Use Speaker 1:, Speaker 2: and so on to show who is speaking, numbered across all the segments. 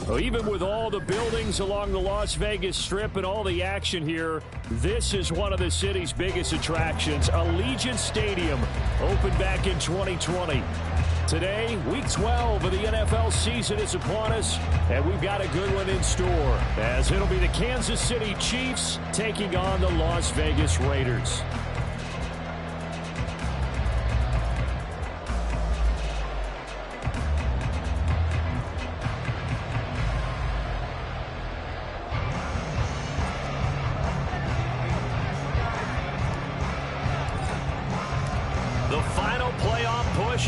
Speaker 1: Well, even with all the buildings along the Las Vegas Strip and all the action here, this is one of the city's biggest attractions. Allegiant Stadium opened back in 2020. Today, Week 12 of the NFL season is upon us, and we've got a good one in store, as it'll be the Kansas City Chiefs taking on the Las Vegas Raiders.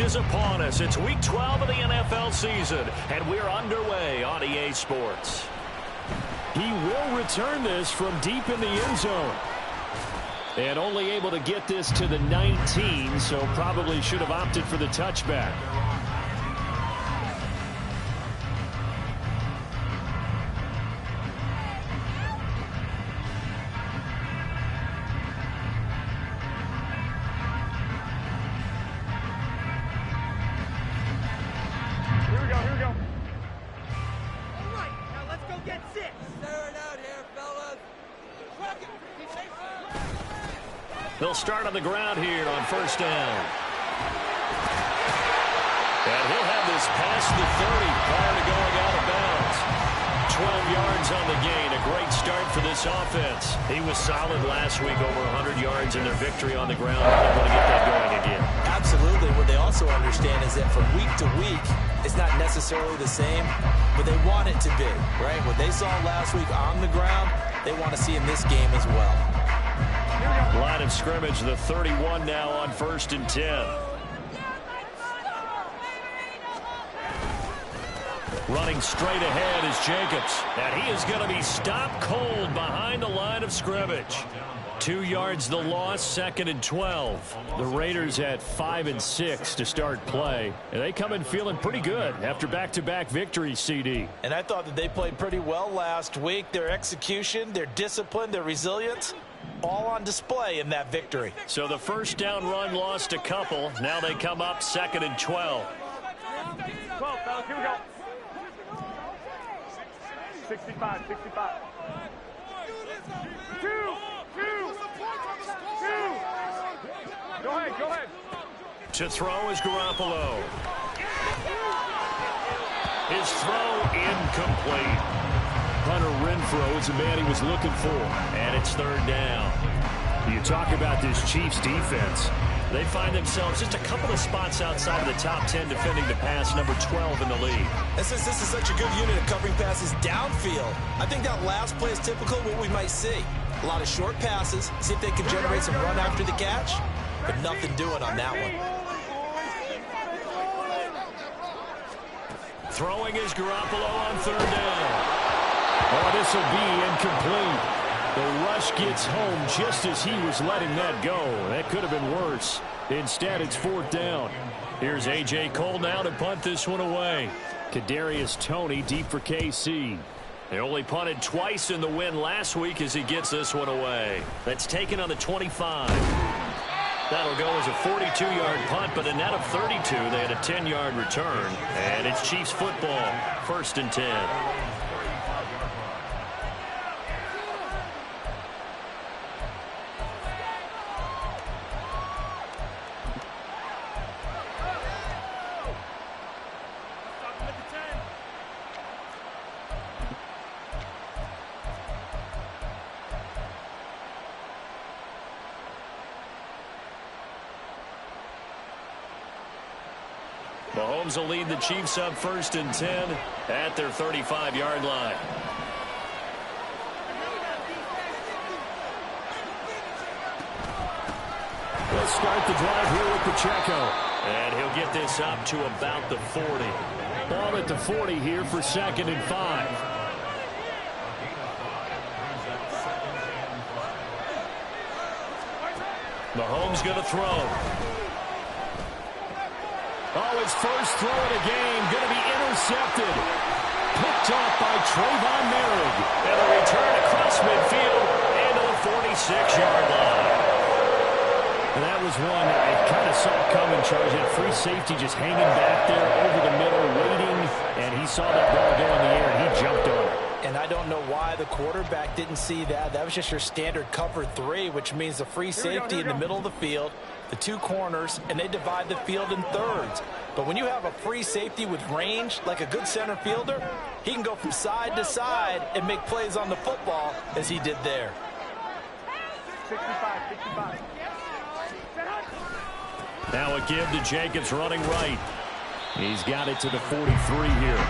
Speaker 1: Is upon us. It's Week 12 of the NFL season, and we're underway on EA Sports. He will return this from deep in the end zone. And only able to get this to the 19, so probably should have opted for the touchback. They'll start on the ground here on first down. And he'll have this past the 30 prior to going out of bounds. 12 yards on the gain. A great start for this offense. He was solid last week, over 100 yards in their victory on the ground. They're going to get that going again. Absolutely. What they also understand is that from week to week, it's not necessarily the same, but they want it to be, right? What they saw last week on the ground, they want to see in this game as well. Line of scrimmage, the 31 now on 1st and 10. Running straight ahead is Jacobs, and he is going to be stopped cold behind the line of scrimmage. 2 yards the loss, 2nd and 12. The Raiders at 5 and 6 to start play, and they come in feeling pretty good after back-to-back victories, CD.
Speaker 2: And I thought that they played pretty well last week. Their execution, their discipline, their resilience, all on display in that victory.
Speaker 1: So the first down run lost a couple. Now they come up 2nd and 12.
Speaker 3: 12, fellas, here we go. 65. 2. Go ahead.
Speaker 1: To throw is Garoppolo. His throw incomplete. Hunter Renfrow is the man he was looking for. And it's 3rd down. You talk about this Chiefs defense. They find themselves just a couple of spots outside of the top 10 defending the pass, number 12 in the league.
Speaker 2: And since this is such a good unit of covering passes downfield, I think that last play is typical of what we might see. A lot of short passes, see if they can generate some run after the catch, but nothing doing on that one.
Speaker 1: Throwing is Garoppolo on 3rd down. Oh, this will be incomplete. The rush gets home just as he was letting that go. That could have been worse. Instead, it's 4th down. Here's A.J. Cole now to punt this one away. Kadarius Toney deep for KC. They only punted twice in the win last week as he gets this one away. That's taken on the 25. That'll go as a 42-yard punt, but a net of 32. They had a 10-yard return. And it's Chiefs football, 1st and 10. Mahomes will lead the Chiefs up 1st and 10 at their 35-yard line. Let's start the drive here with Pacheco. And he'll get this up to about the 40. Ball at the 40 here for 2nd and 5. Mahomes going to throw. Oh, his first throw of the game going to be intercepted. Picked off by Trayvon Merrick. And a return across midfield and to the 46-yard line. And that was one I kind of saw coming, Charge. That free safety just hanging back there over the middle, waiting, and And he saw that ball go in the air, and he jumped on it.
Speaker 2: And I don't know why the quarterback didn't see that. That was just your standard cover 3, which means the free safety in the middle of the field, the 2 corners, and they divide the field in thirds. But when you have a free safety with range, like a good center fielder, he can go from side to side and make plays on the football as he did there.
Speaker 3: 65.
Speaker 1: Now a give to Jacobs running right. He's got it to the 43 here.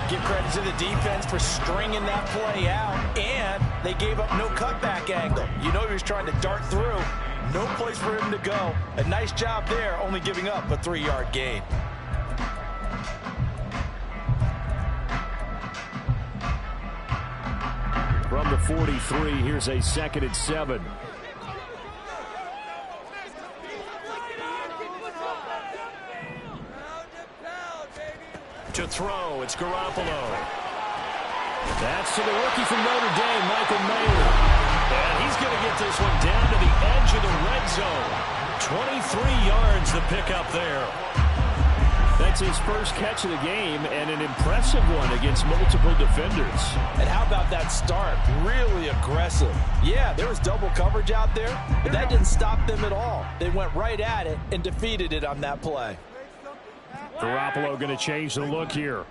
Speaker 2: Give credit to the defense for stringing that play out, and they gave up no cutback angle. You know he was trying to dart through. No place for him to go. A nice job there, only giving up a 3-yard gain.
Speaker 1: From the 43, here's a 2nd and 7. To throw, it's Garoppolo. That's to the rookie from Notre Dame, Michael Mayer. And he's going to get this one down to the edge of the red zone. 23 yards the pickup there. That's his first catch of the game, and an impressive one against multiple defenders.
Speaker 2: And how about that start? Really aggressive. Yeah, there was double coverage out there, but that didn't stop them at all. They went right at it and defeated it on that play.
Speaker 1: Garoppolo going to change the look here.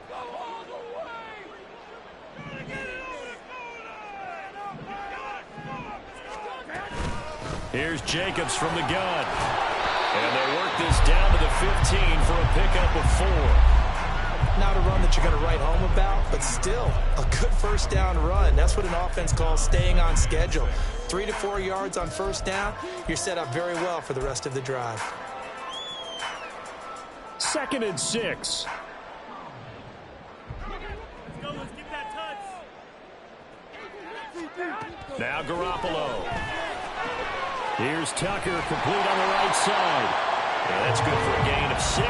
Speaker 1: Here's Jacobs from the gun. And they work this down to the 15 for a pickup of 4.
Speaker 2: Not a run that you're going to write home about, but still a good first down run. That's what an offense calls staying on schedule. 3 to 4 yards on first down, you're set up very well for the rest of the drive.
Speaker 1: 2nd and 6.
Speaker 3: Let's get that touch.
Speaker 1: Now Garoppolo. Here's Tucker, complete on the right side. And that's good for a gain of 6.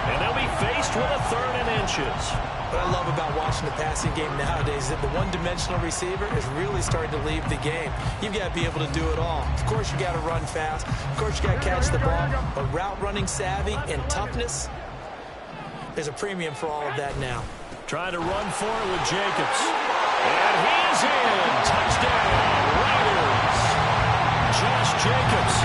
Speaker 1: And they'll be faced with a 3rd and inches.
Speaker 2: What I love about watching the passing game nowadays is that the one-dimensional receiver is really starting to leave the game. You've got to be able to do it all. Of course, you got to run fast. Of course, you got to catch the ball. But route running savvy and toughness, there's a premium for all of that now.
Speaker 1: Trying to run for it with Jacobs. And he is in. Touchdown, Raiders. Josh Jacobs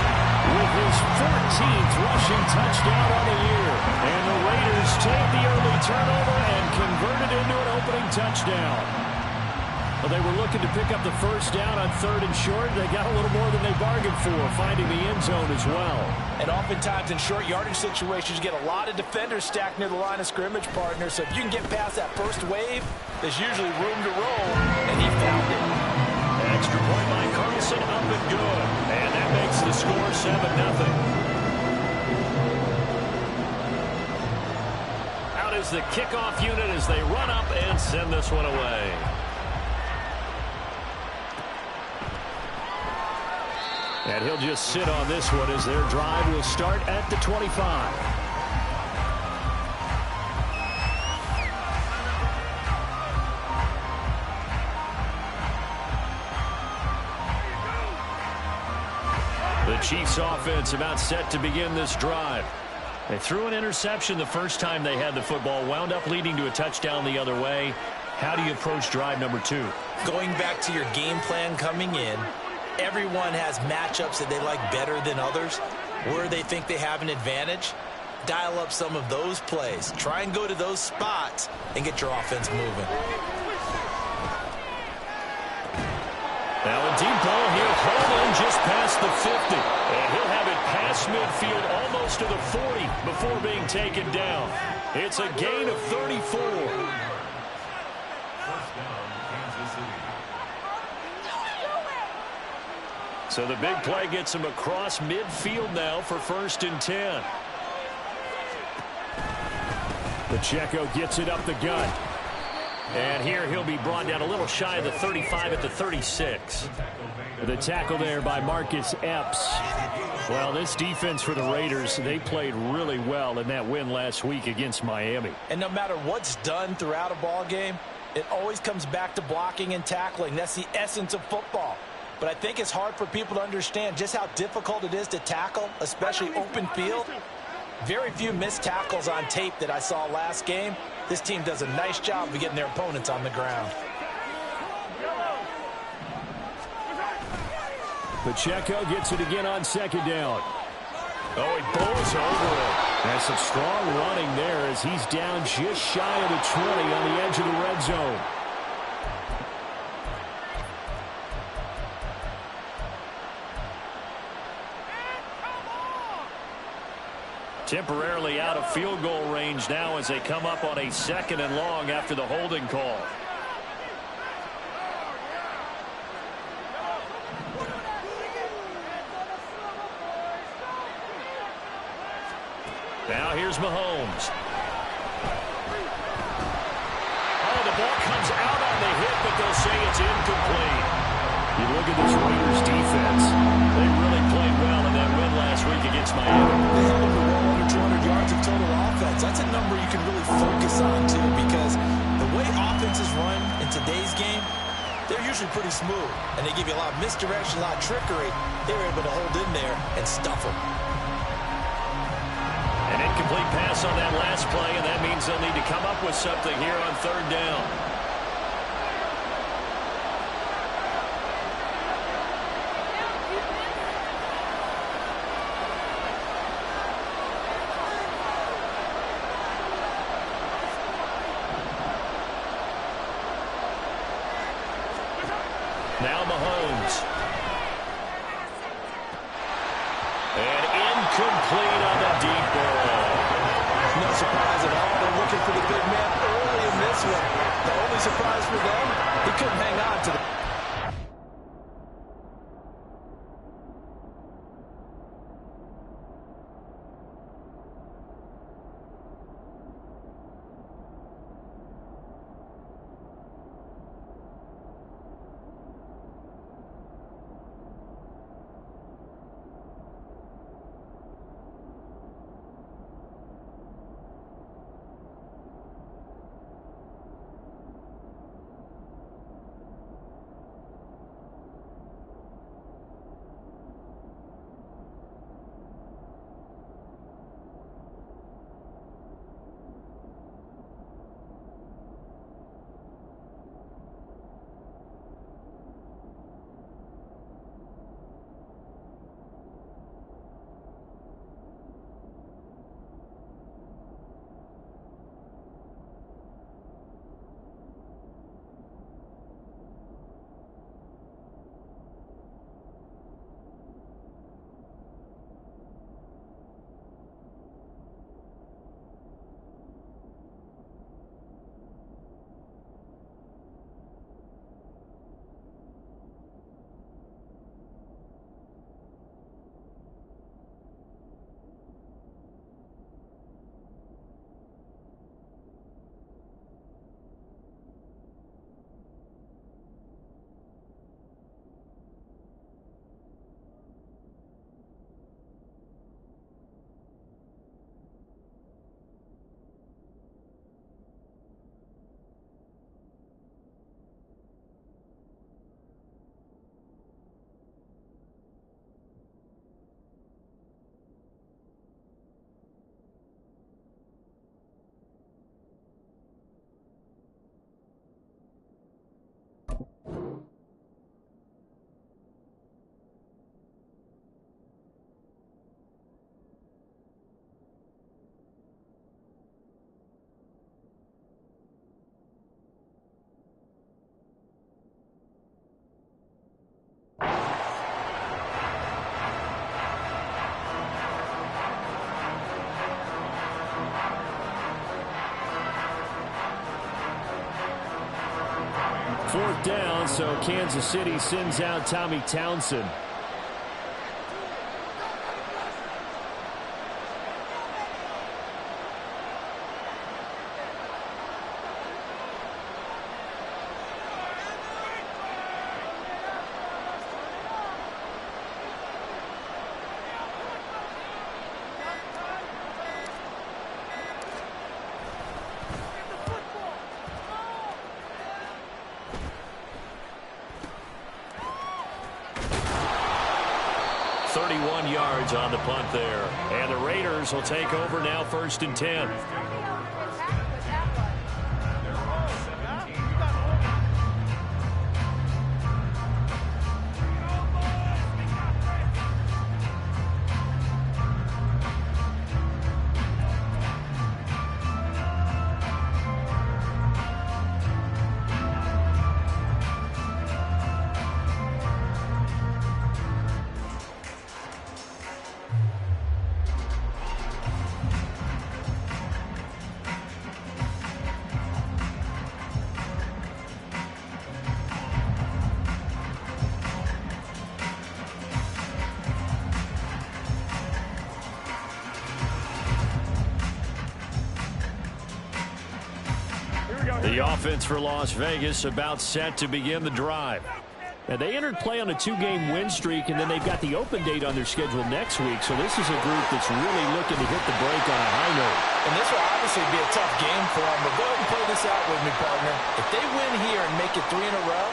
Speaker 1: with his 14th rushing touchdown on the year. And the Raiders take the early turnover and convert it into an opening touchdown. Well, they were looking to pick up the first down on 3rd and short. They got a little more than they bargained for, finding the end zone as well.
Speaker 2: And oftentimes in short yardage situations, you get a lot of defenders stacked near the line of scrimmage, partner. So if you can get past that first wave, there's usually room to roll, and he found it.
Speaker 1: Extra point by Carlson, up and good. And that makes the score 7-0. Out is the kickoff unit as they run up and send this one away. And he'll just sit on this one as their drive will start at the 25. The Chiefs offense about set to begin this drive. They threw an interception the first time they had the football, wound up leading to a touchdown the other way. How do you approach drive number 2?
Speaker 2: Going back to your game plan coming in, everyone has matchups that they like better than others, where they think they have an advantage. Dial up some of those plays. Try and go to those spots and get your offense moving.
Speaker 1: Now a deep ball here, Holden just past the 50. And he'll have it past midfield almost to the 40 before being taken down. It's a gain of 34. So the big play gets him across midfield now for 1st and 10. Pacheco gets it up the gut. And here he'll be brought down a little shy of the 35 at the 36. The tackle there by Marcus Epps. Well, this defense for the Raiders, they played really well in that win last week against Miami.
Speaker 2: And no matter what's done throughout a ball game, it always comes back to blocking and tackling. That's the essence of football. But I think it's hard for people to understand just how difficult it is to tackle, especially open field. Very few missed tackles on tape that I saw last game. This team does a nice job of getting their opponents on the ground.
Speaker 1: Pacheco gets it again on second down. Oh, he blows over it. That's some strong running there as he's down just shy of the 20 on the edge of the red zone. Temporarily out of field goal range now as they come up on a 2nd and long after the holding call. Now here's Mahomes. Oh, the ball comes out on the hit, but they'll say it's incomplete. You look at this Raiders defense. They really played well in that win last week against Miami.
Speaker 2: They held them to well under 200 yards of total offense. That's a number you can really focus on, too, because the way offenses run in today's game, they're usually pretty smooth, and they give you a lot of misdirection, a lot of trickery. They were able to hold in there and stuff them.
Speaker 1: An incomplete pass on that last play, and that means they'll need to come up with something here on 3rd down. Now Mahomes. And incomplete on the deep ball.
Speaker 2: No surprise at all. They're looking for the big man early in this one. The only surprise for them, he couldn't hang on to the...
Speaker 1: Fourth down, so Kansas City sends out Tommy Townsend. On the punt there. And the Raiders will take over now 1st and 10. The offense for Las Vegas about set to begin the drive. And they entered play on a 2-game win streak, and then they've got the open date on their schedule next week. So this is a group that's really looking to hit the break on a high note.
Speaker 2: And this will obviously be a tough game for them, but go ahead and play this out with me, partner. If they win here and make it 3 in a row,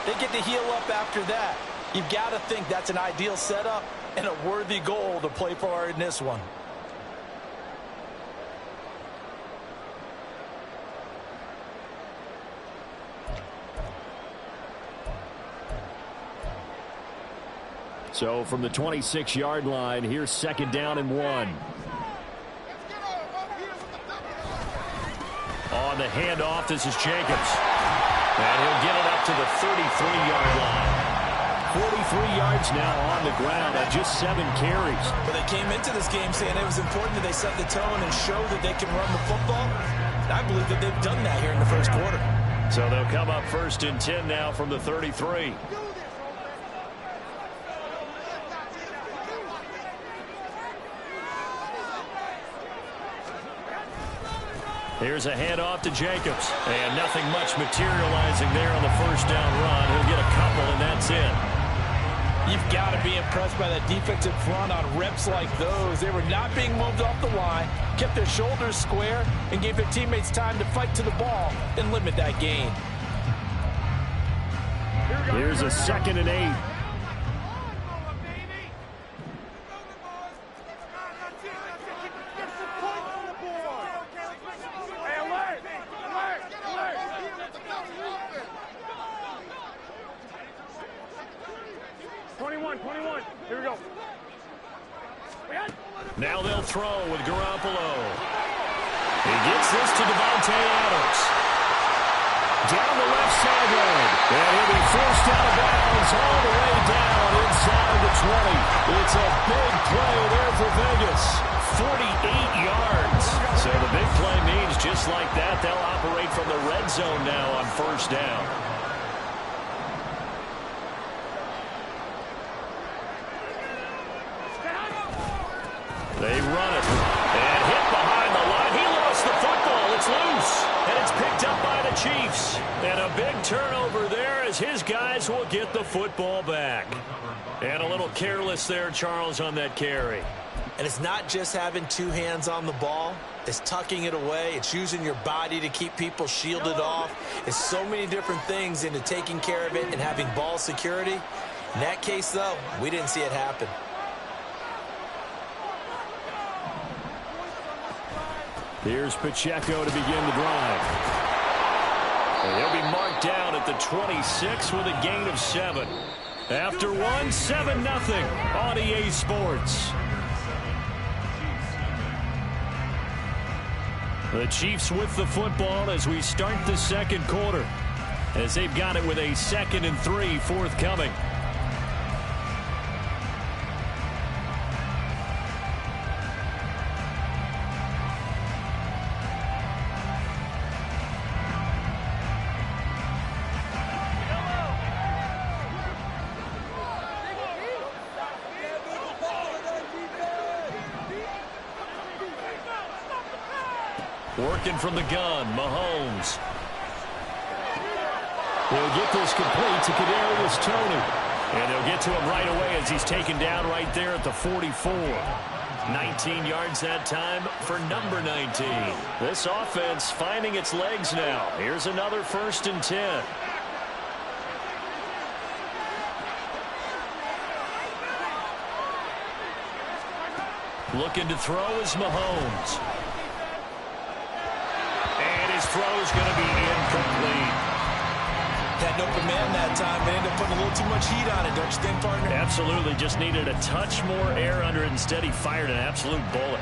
Speaker 2: they get to heal up after that. You've got to think that's an ideal setup and a worthy goal to play for in this one.
Speaker 1: So from the 26-yard line, here's 2nd down and 1. On the handoff, this is Jacobs. And he'll get it up to the 33-yard line. 43 yards now on the ground on just 7 carries.
Speaker 2: But they came into this game saying it was important that they set the tone and show that they can run the football. I believe that they've done that here in the first quarter.
Speaker 1: So they'll come up 1st and 10 now from the 33. Here's a handoff to Jacobs. And nothing much materializing there on the 1st down run. He'll get a couple, and that's it.
Speaker 2: You've got to be impressed by that defensive front on reps like those. They were not being moved off the line, kept their shoulders square, and gave their teammates time to fight to the ball and limit that gain.
Speaker 1: Here's a 2nd and 8. Now they'll throw with Garoppolo. He gets this to Devontae Adams. Down the left sideline. And he'll be forced out of bounds all the way down inside the 20. It's a big play there for Vegas. 48 yards. So the big play means just like that, they'll operate from the red zone now on 1st down. They run it. And hit behind the line. He lost the football. It's loose. And it's picked up by the Chiefs. And a big turnover there as his guys will get the football back. And a little careless there, Charles, on that carry.
Speaker 2: And it's not just having 2 hands on the ball. It's tucking it away. It's using your body to keep people shielded off. It's so many different things into taking care of it and having ball security. In that case, though, we didn't see it happen.
Speaker 1: Here's Pacheco to begin the drive. And he'll be marked down at the 26 with a gain of 7. After 7-0 on EA Sports. The Chiefs with the football as we start the 2nd quarter, as they've got it with a 2nd and 3 forthcoming. Working from the gun, Mahomes. He'll get this complete to Kadarius Toney. And they'll get to him right away as he's taken down right there at the 44. 19 yards that time for number 19. This offense finding its legs now. Here's another 1st and 10. Looking to throw is Mahomes. His throw is going to be incomplete.
Speaker 2: Had an open man that time. They ended up putting a little too much heat on it, don't you think, partner?
Speaker 1: Absolutely. Just needed a touch more air under it. Instead, he fired an absolute bullet.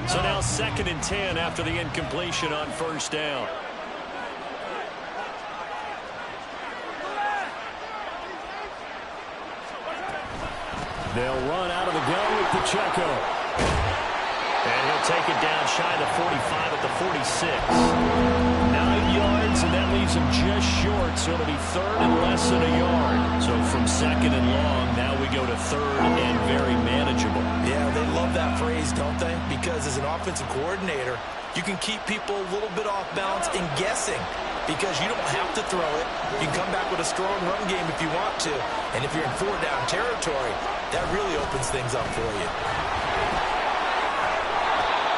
Speaker 1: So now 2nd and 10 after the incompletion on 1st down. They'll run out of the gun with Pacheco. And he'll take it down shy of the 45 at the 46. 9 yards, and that leaves him just short, so it'll be third and less than a yard. So from second and long, now we go to third and very manageable.
Speaker 2: Yeah, they love that phrase, don't they? Because as an offensive coordinator, you can keep people a little bit off balance and guessing because you don't have to throw it. You can come back with a strong run game if you want to. And if you're in four-down territory, that really opens things up for you.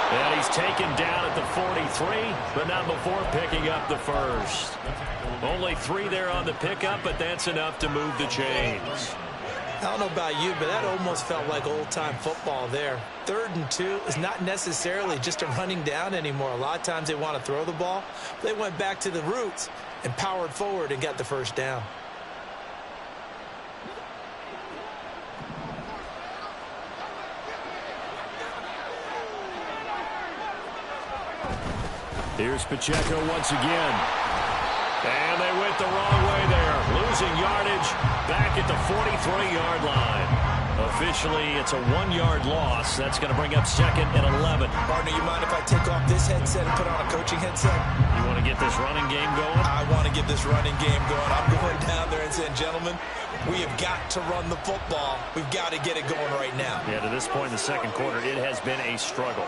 Speaker 1: And he's taken down at the 43, but not before picking up the first. Only 3 there on the pickup, but that's enough to move the chains.
Speaker 2: I don't know about you, but that almost felt like old-time football there. 3rd and 2 is not necessarily just a running down anymore. A lot of times they want to throw the ball. They went back to the roots and powered forward and got the first down.
Speaker 1: Here's Pacheco once again. And they went the wrong way there. Losing yardage back at the 43-yard line. Officially, it's a 1-yard loss. That's going to bring up 2nd and 11.
Speaker 2: Partner, you mind if I take off this headset and put on a coaching headset?
Speaker 1: You want to get this running game going?
Speaker 2: I want to get this running game going. I'm going down there and saying, gentlemen, we have got to run the football. We've got to get it going right now.
Speaker 1: Yeah, to this point in the second quarter, it has been a struggle.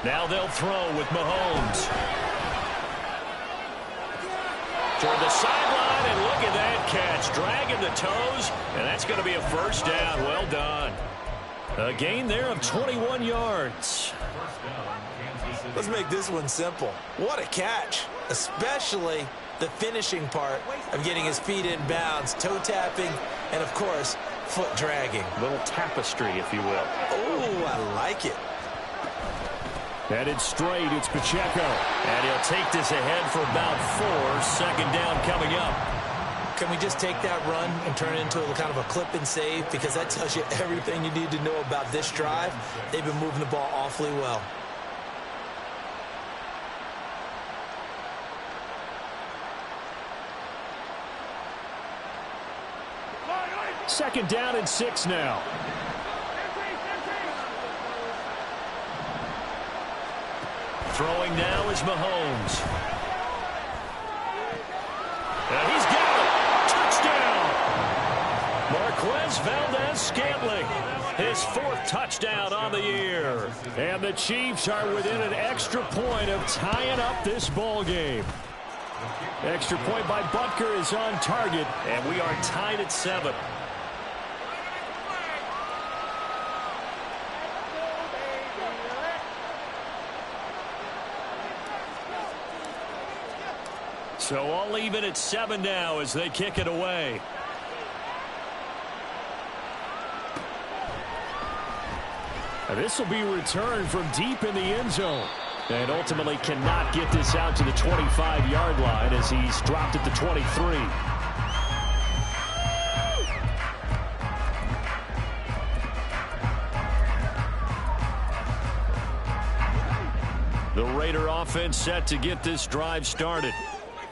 Speaker 1: Now they'll throw with Mahomes. Toward the sideline, and look at that catch. Dragging the toes, and that's going to be a first down. Well done. A gain there of 21 yards.
Speaker 2: Let's make this one simple. What a catch, especially the finishing part of getting his feet in bounds, toe tapping, and, of course, foot dragging.
Speaker 1: A little tapestry, if you will.
Speaker 2: Oh, I like it.
Speaker 1: Headed straight, it's Pacheco. And he'll take this ahead for about 4. 2nd down coming up.
Speaker 2: Can we just take that run and turn it into a kind of a clip and save? Because that tells you everything you need to know about this drive. They've been moving the ball awfully well.
Speaker 1: Second down and 6 now. Throwing now is Mahomes. And he's got it. Touchdown. Marquez Valdez-Scantling. His 4th touchdown on the year. And the Chiefs are within an extra point of tying up this ball game. Extra point by Butker is on target, and we are tied at 7. So all even at 7 now as they kick it away. And this will be returned from deep in the end zone. And ultimately cannot get this out to the 25-yard line as he's dropped at the 23. The Raider offense set to get this drive started.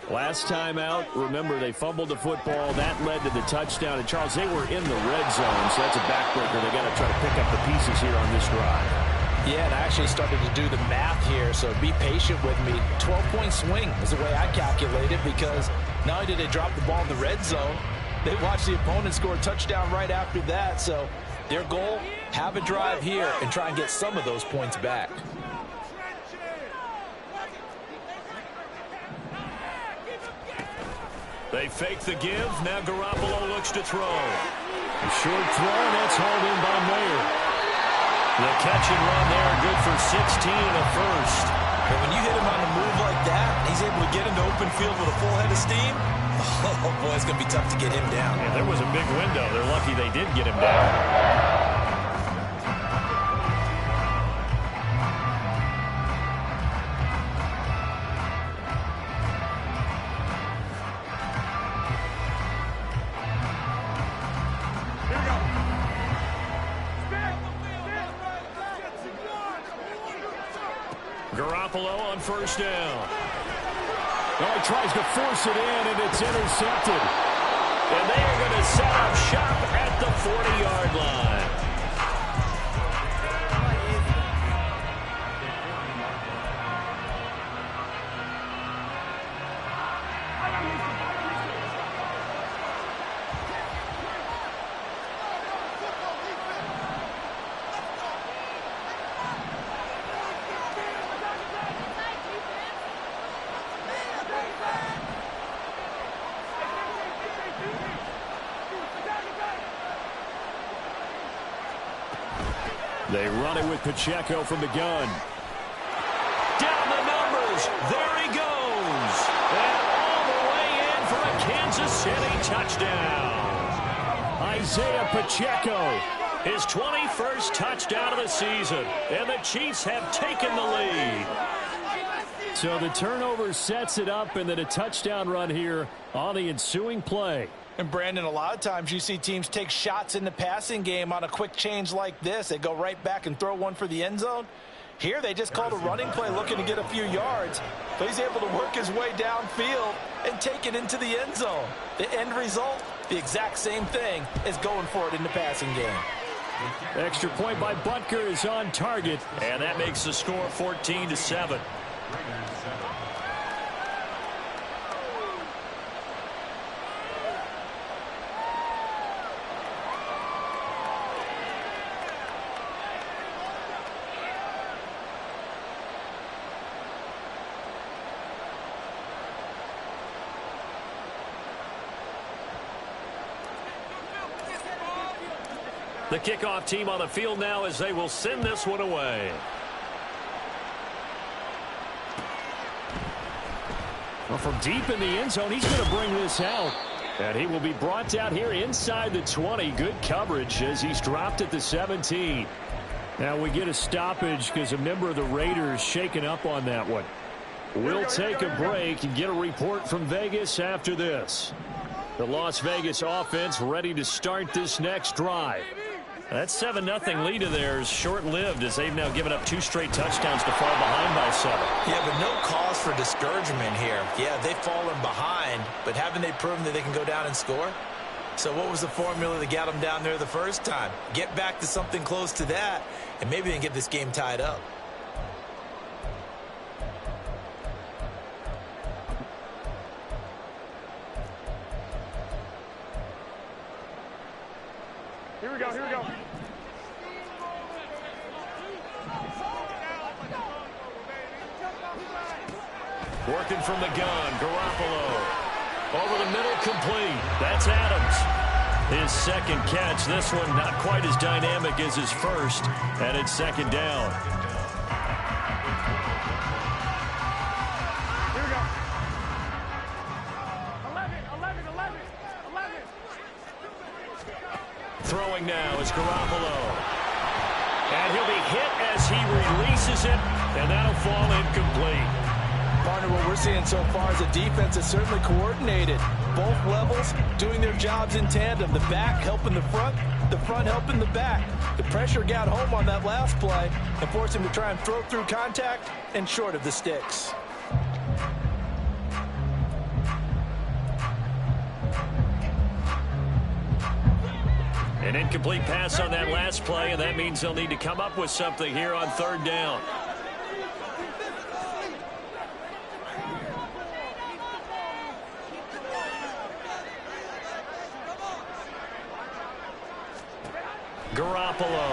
Speaker 1: Last time out, remember, they fumbled the football. That led to the touchdown. And, Charles, they were in the red zone, so that's a backbreaker. They got to try to pick up the pieces here on this drive.
Speaker 2: Yeah, and I actually started to do the math here, so be patient with me. 12-point swing is the way I calculate it because not only did they drop the ball in the red zone, they watched the opponent score a touchdown right after that. So their goal, have a drive here and try and get some of those points back.
Speaker 1: They fake the give. Now Garoppolo looks to throw. A short throw, and that's hauled in by Mayer. The catch and run there, good for 16 and a first.
Speaker 2: But when you hit him on the move like that, he's able to get into open field with a full head of steam. Oh, boy, it's going to be tough to get him down.
Speaker 1: Yeah, there was a big window. They're lucky they did get him down. Garoppolo on first down. Oh, he tries to force it in, and it's intercepted. And they are going to set up shop at the 40-yard line. They run it with Pacheco from the gun. Down the numbers. There he goes. And all the way in for a Kansas City touchdown. Isaiah Pacheco, his 21st touchdown of the season. And the Chiefs have taken the lead. So the turnover sets it up, and then a touchdown run here on the ensuing play.
Speaker 2: And Brandon, a lot of times you see teams take shots in the passing game on a quick change like this. They go right back and throw one for the end zone. Here they just called a running play looking to get a few yards. But he's able to work his way downfield and take it into the end zone. The end result, the exact same thing as going for it in the passing game.
Speaker 1: Extra point by Butker is on target, and that makes the score 14-7. The kickoff team on the field now as they will send this one away. Well, from deep in the end zone, he's going to bring this out. And he will be brought down here inside the 20. Good coverage as he's dropped at the 17. Now we get a stoppage because a member of the Raiders shaken up on that one. We'll take a break and get a report from Vegas after this. The Las Vegas offense ready to start this next drive. That 7-0 lead of theirs short-lived as they've now given up 2 straight touchdowns to fall behind by 7.
Speaker 2: Yeah, but no cause for discouragement here. Yeah, they've fallen behind, but haven't they proven that they can go down and score? So what was the formula that got them down there the first time? Get back to something close to that, and maybe they can get this game tied up.
Speaker 3: Here we go, here we go.
Speaker 1: Working from the gun, Garoppolo. Over the middle, complete. That's Adams. His second catch. This one not quite as dynamic as his first, and it's second down.
Speaker 3: Here we go. 11.
Speaker 1: Throwing now is Garoppolo. And he'll be hit as he releases it, and that'll fall incomplete.
Speaker 2: Partner, what we're seeing so far is the defense is certainly coordinated. Both levels doing their jobs in tandem. The back helping the front helping the back. The pressure got home on that last play and forced him to try and throw through contact and short of the sticks.
Speaker 1: An incomplete pass on that last play, and that means they'll need to come up with something here on third down. Garoppolo.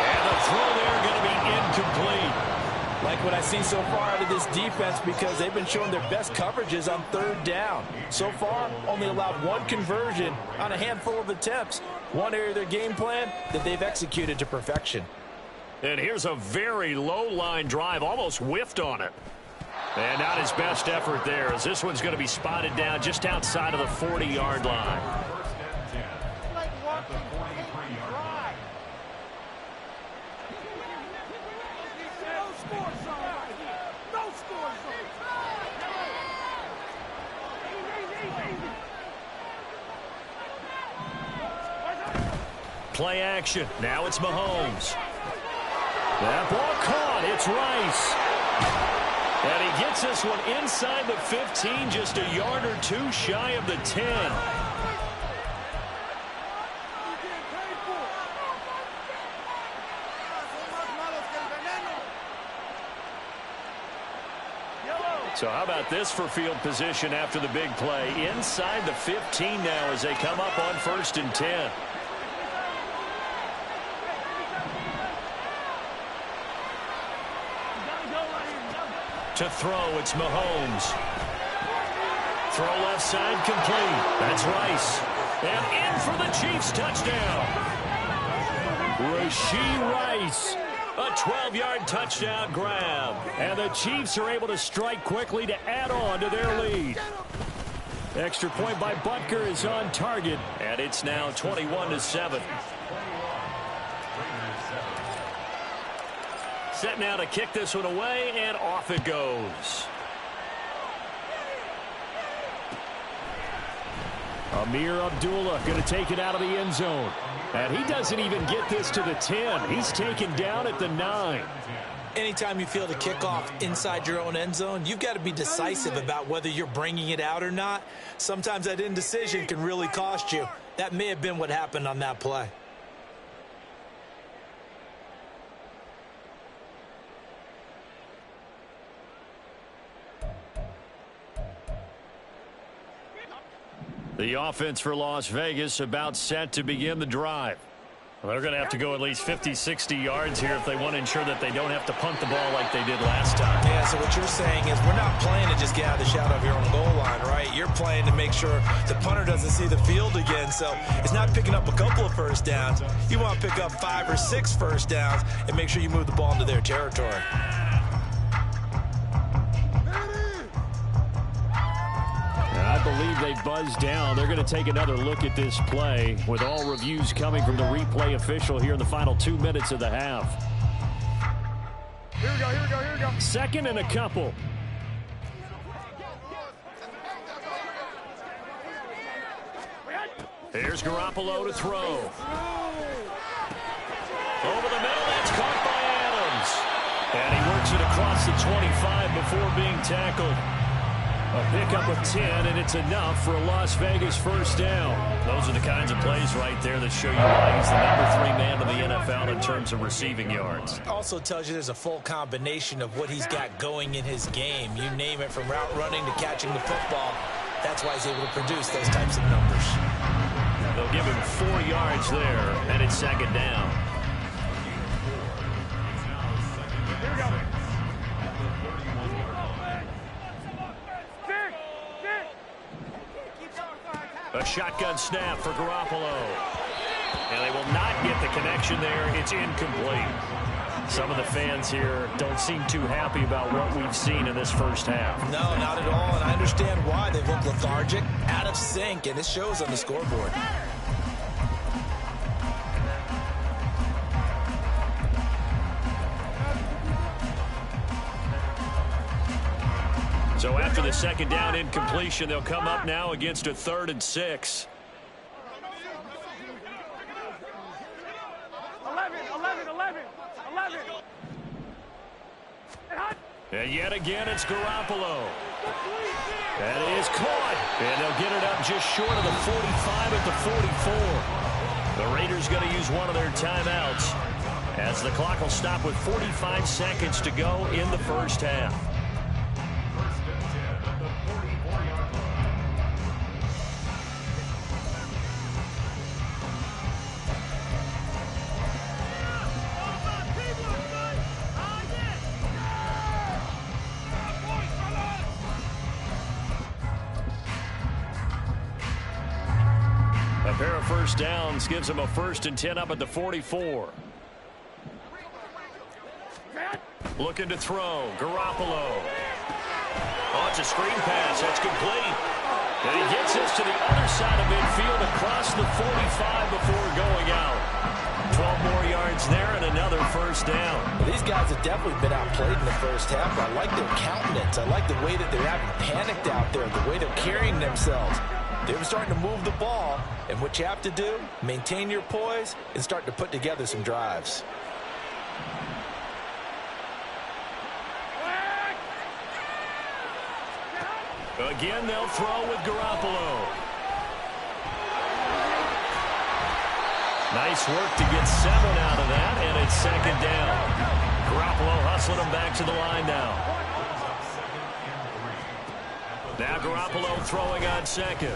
Speaker 1: And the throw there going to be incomplete.
Speaker 2: Like what I see so far out of this defense because they've been showing their best coverages on third down. So far, only allowed 1 conversion on a handful of attempts. One area of their game plan that they've executed to perfection.
Speaker 1: And here's a very low-line drive, almost whiffed on it. And not his best effort there, as this one's going to be spotted down just outside of the 40-yard line. Play action. Now it's Mahomes. That ball caught. It's Rice. And he gets this one inside the 15, just a yard or 2 shy of the 10. So how about this for field position after the big play? Inside the 15 now as they come up on 1st and 10. To throw, it's Mahomes. Throw left side complete. That's Rice. And in for the Chiefs touchdown. Rashee Rice, a 12-yard touchdown grab. And the Chiefs are able to strike quickly to add on to their lead. Extra point by Butker is on target, and it's now 21-7. Set now to kick this one away, and off it goes. Amir Abdullah going to take it out of the end zone. And he doesn't even get this to the 10. He's taken down at the 9.
Speaker 2: Anytime you feel the kickoff inside your own end zone, you've got to be decisive about whether you're bringing it out or not. Sometimes that indecision can really cost you. That may have been what happened on that play.
Speaker 1: The offense for Las Vegas about set to begin the drive. Well, they're going to have to go at least 50, 60 yards here if they want to ensure that they don't have to punt the ball like they did last time.
Speaker 2: Yeah, so what you're saying is we're not playing to just get out of the shadow of your own goal line, right? You're playing to make sure the punter doesn't see the field again. So it's not picking up a couple of first downs. You want to pick up 5 or 6 first downs and make sure you move the ball into their territory.
Speaker 1: I believe they buzzed down. They're going to take another look at this play with all reviews coming from the replay official here in the final 2 minutes of the half.
Speaker 3: Here we go, here we go, here we go.
Speaker 1: Second and a couple. Here's Garoppolo to throw. Over the middle, that's caught by Adams. And he works it across the 25 before being tackled. A pickup of 10, and it's enough for a Las Vegas first down. Those are the kinds of plays right there that show you why he's the number 3 man in the NFL in terms of receiving yards.
Speaker 2: Also tells you there's a full combination of what he's got going in his game. You name it, from route running to catching the football. That's why he's able to produce those types of numbers.
Speaker 1: They'll give him 4 yards there, and it's second down.
Speaker 3: Here we go.
Speaker 1: A shotgun snap for Garoppolo. And they will not get the connection there. It's incomplete. Some of the fans here don't seem too happy about what we've seen in this first half.
Speaker 2: No, not at all, and I understand why. They look lethargic, out of sync, and it shows on the scoreboard.
Speaker 1: So after the second down incompletion, they'll come up now against a 3rd and 6.
Speaker 3: 11.
Speaker 1: And yet again, it's Garoppolo. That is caught. And they'll get it up just short of the 45 at the 44. The Raiders going to use one of their timeouts as the clock will stop with 45 seconds to go in the first half. A pair of first downs gives them a 1st and 10 up at the 44. Looking to throw. Garoppolo. Oh, it's a screen pass. That's complete. And he gets this to the other side of midfield across the 45 before going out. 12 more yards there and another first down.
Speaker 2: Well, these guys have definitely been outplayed in the first half. I like their countenance. I like the way that they're having panicked out there, the way they're carrying themselves. They're starting to move the ball, and what you have to do, maintain your poise and start to put together some drives.
Speaker 1: Again, they'll throw with Garoppolo. Nice work to get 7 out of that, and it's second down. Garoppolo hustling them back to the line now. Now Garoppolo throwing on second.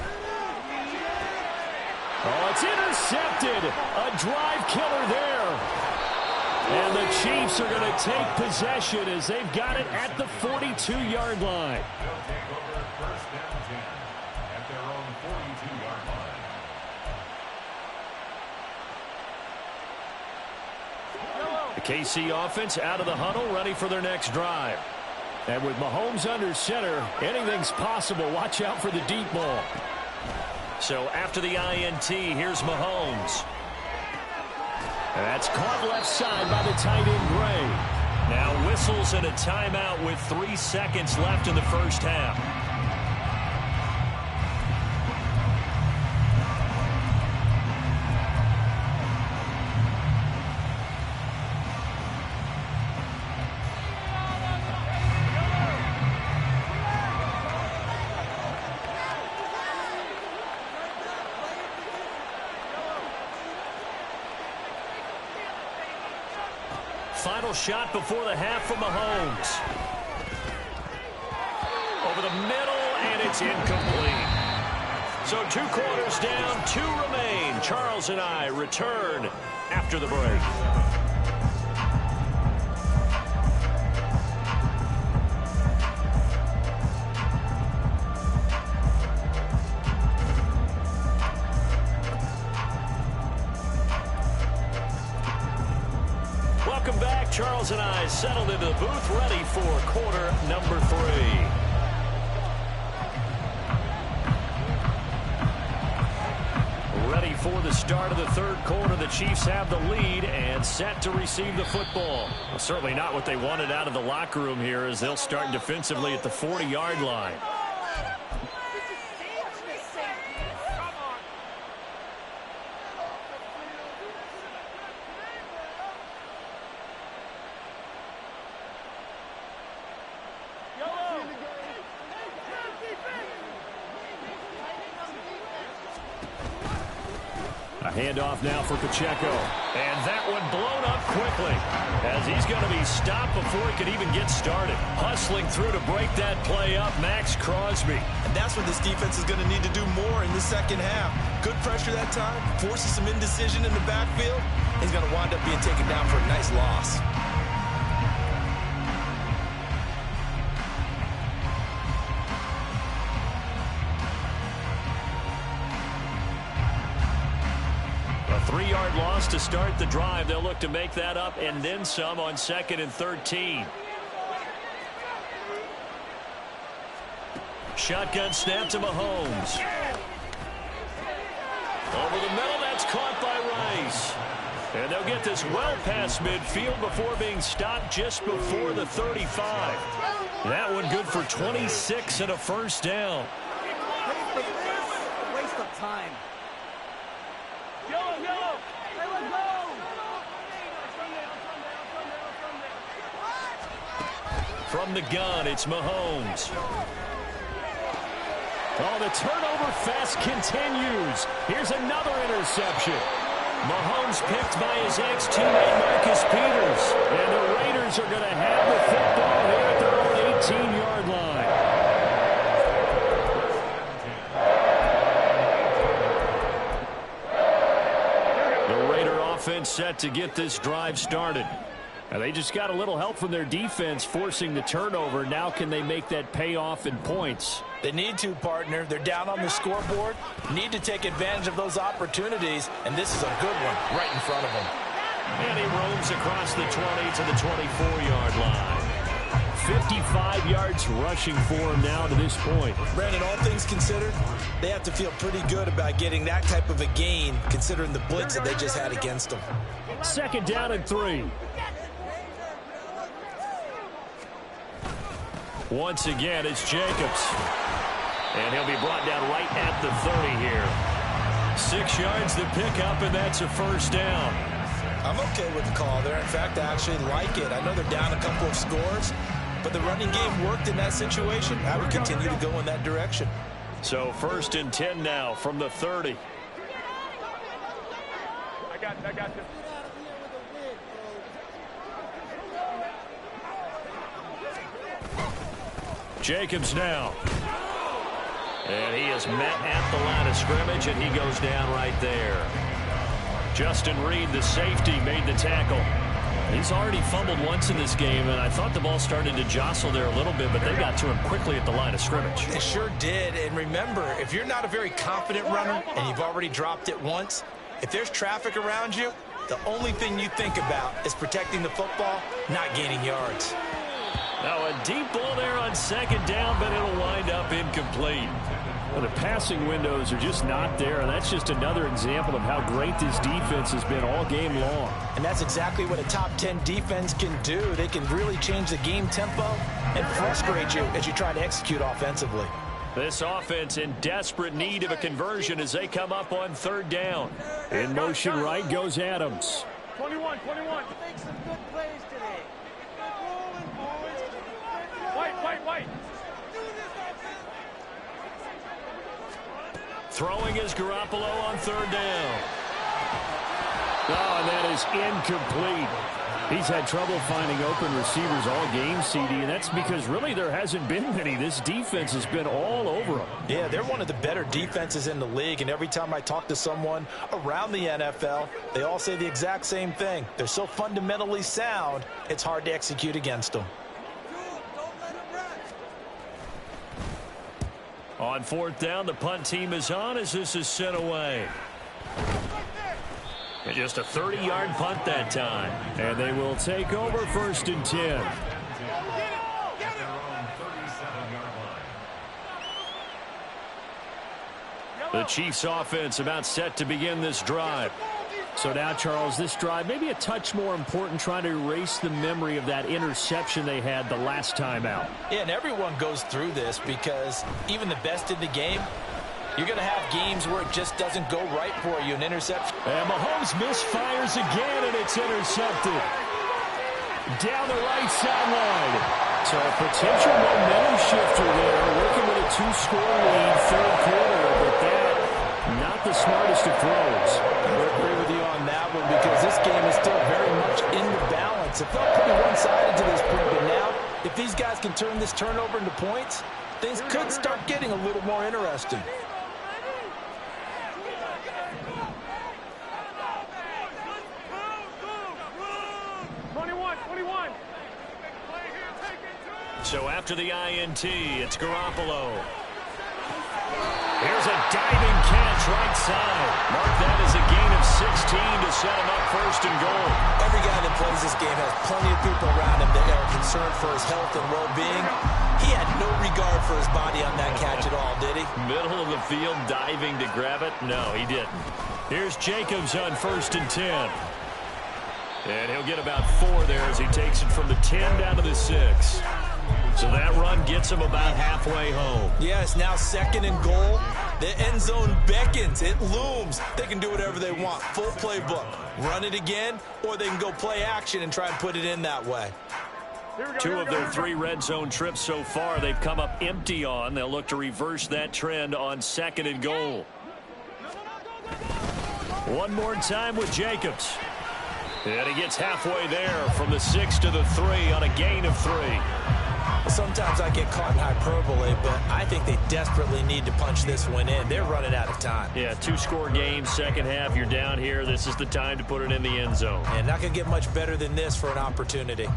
Speaker 1: Oh, it's intercepted. A drive killer there. And the Chiefs are going to take possession as they've got it at the 42-yard line. The KC offense out of the huddle, ready for their next drive. And with Mahomes under center, anything's possible. Watch out for the deep ball. So after the INT, here's Mahomes. And that's caught left side by the tight end, Gray. Now whistles and a timeout with 3 seconds left in the first half. Final shot before the half from Mahomes. Over the middle, and it's incomplete. So 2 quarters down, 2 remain. Charles and I return after the break. Welcome back. Charles and I settled into the booth, ready for quarter number 3. Ready for the start of the third quarter. The Chiefs have the lead and set to receive the football. Well, certainly not what they wanted out of the locker room here, as they'll start defensively at the 40-yard line. A handoff now for Pacheco. And that one blown up quickly, as he's going to be stopped before he could even get started. Hustling through to break that play up, Max Crosby.
Speaker 2: And that's what this defense is going to need to do more in the second half. Good pressure that time, forces some indecision in the backfield. He's going to wind up being taken down for a nice loss.
Speaker 1: A 3-yard loss to start the drive. They'll look to make that up and then some on 2nd and 13. Shotgun snap to Mahomes. Over the middle, that's caught by Rice. And they'll get this well past midfield before being stopped just before the 35. That one good for 26 and a first down.
Speaker 3: Waste of time.
Speaker 1: From the gun, it's Mahomes. Oh, the turnover fest continues. Here's another interception. Mahomes picked by his ex-teammate Marcus Peters. And the Raiders are going to have the football here at their own 18-yard line. The Raider offense set to get this drive started. And they just got a little help from their defense forcing the turnover. Now can they make that pay off in points?
Speaker 2: They need to, partner. They're down on the scoreboard. Need to take advantage of those opportunities, and this is a good one right in front of them.
Speaker 1: And he roams across the 20 to the 24-yard line. 55 yards rushing for him now to this point.
Speaker 2: Brandon, all things considered, they have to feel pretty good about getting that type of a gain, considering the blitz that they just had against them.
Speaker 1: 2nd down and 3. Once again, it's Jacobs. And he'll be brought down right at the 30 here. 6 yards to pick up, and that's a first down.
Speaker 2: I'm okay with the call there. In fact, I actually like it. I know they're down a couple of scores, but the running game worked in that situation. I would continue to go in that direction.
Speaker 1: So 1st and 10 now from the 30.
Speaker 3: I got you.
Speaker 1: Jacobs now. And he is met at the line of scrimmage, and he goes down right there. Justin Reed, the safety, made the tackle. He's already fumbled once in this game, and I thought the ball started to jostle there a little bit, but they got to him quickly at the line of scrimmage.
Speaker 2: They sure did. And remember, if you're not a very confident runner and you've already dropped it once, if there's traffic around you, The only thing you think about is protecting the football, not gaining yards.
Speaker 1: Now a deep ball there on second down, but it'll wind up incomplete. Well, the passing windows are just not there, and that's just another example of how great this defense has been all game long.
Speaker 2: And that's exactly what a top 10 defense can do. They can really change the game tempo and frustrate you as you try to execute offensively.
Speaker 1: This offense in desperate need of a conversion as they come up on third down. In motion right goes Adams.
Speaker 3: 21. Make some good plays today. White.
Speaker 1: Throwing is Garoppolo on third down. Oh, and that is incomplete. He's had trouble finding open receivers all game, CD, and that's because really there hasn't been many. This defense has been all over them.
Speaker 2: Yeah, they're one of the better defenses in the league, and every time I talk to someone around the NFL, they all say the exact same thing. They're so fundamentally sound, it's hard to execute against them.
Speaker 1: On fourth down, the punt team is on as this is sent away. And just a 30-yard punt that time. And they will take over first and 10. The Chiefs offense about set to begin this drive. So now, Charles, this drive maybe a touch more important, trying to erase the memory of that interception they had the last time out.
Speaker 2: Yeah, and everyone goes through this because even the best in the game, you're going to have games where it just doesn't go right for you, an interception.
Speaker 1: And Mahomes misfires again, and it's intercepted. Down the right sideline. So a potential momentum shifter there, working with a 2-score lead, third quarter, but that, not the smartest of throws.
Speaker 2: I agree with you on that one because this game is still very much in the balance. It felt pretty one-sided to this point, but now, if these guys can turn this turnover into points, things could start getting a little more interesting.
Speaker 1: So after the INT, it's Garoppolo. Here's a diving catch right side. Mark that as a gain of 16 to set him up first and goal.
Speaker 2: Every guy that plays this game has plenty of people around him that are concerned for his health and well-being. He had no regard for his body on that catch at all, did he?
Speaker 1: Middle of the field, diving to grab it? No, he didn't. Here's Jacobs on first and 10. And he'll get about 4 there as he takes it from the 10 down to the 6. So that run gets him about halfway home.
Speaker 2: Yeah, it's now second and goal. The end zone beckons. It looms. They can do whatever they want. Full playbook. Run it again, or they can go play action and try and put it in that way.
Speaker 1: 2 of their 3 red zone trips so far they've come up empty on. They'll look to reverse that trend on second and goal. One more time with Jacobs. And he gets halfway there from the 6 to the 3 on a gain of 3.
Speaker 2: Sometimes I get caught in hyperbole, but I think they desperately need to punch this one in. They're running out of time.
Speaker 1: Yeah, 2-score game, second half, you're down here. This is the time to put it in the end zone.
Speaker 2: And not going to get much better than this for an opportunity.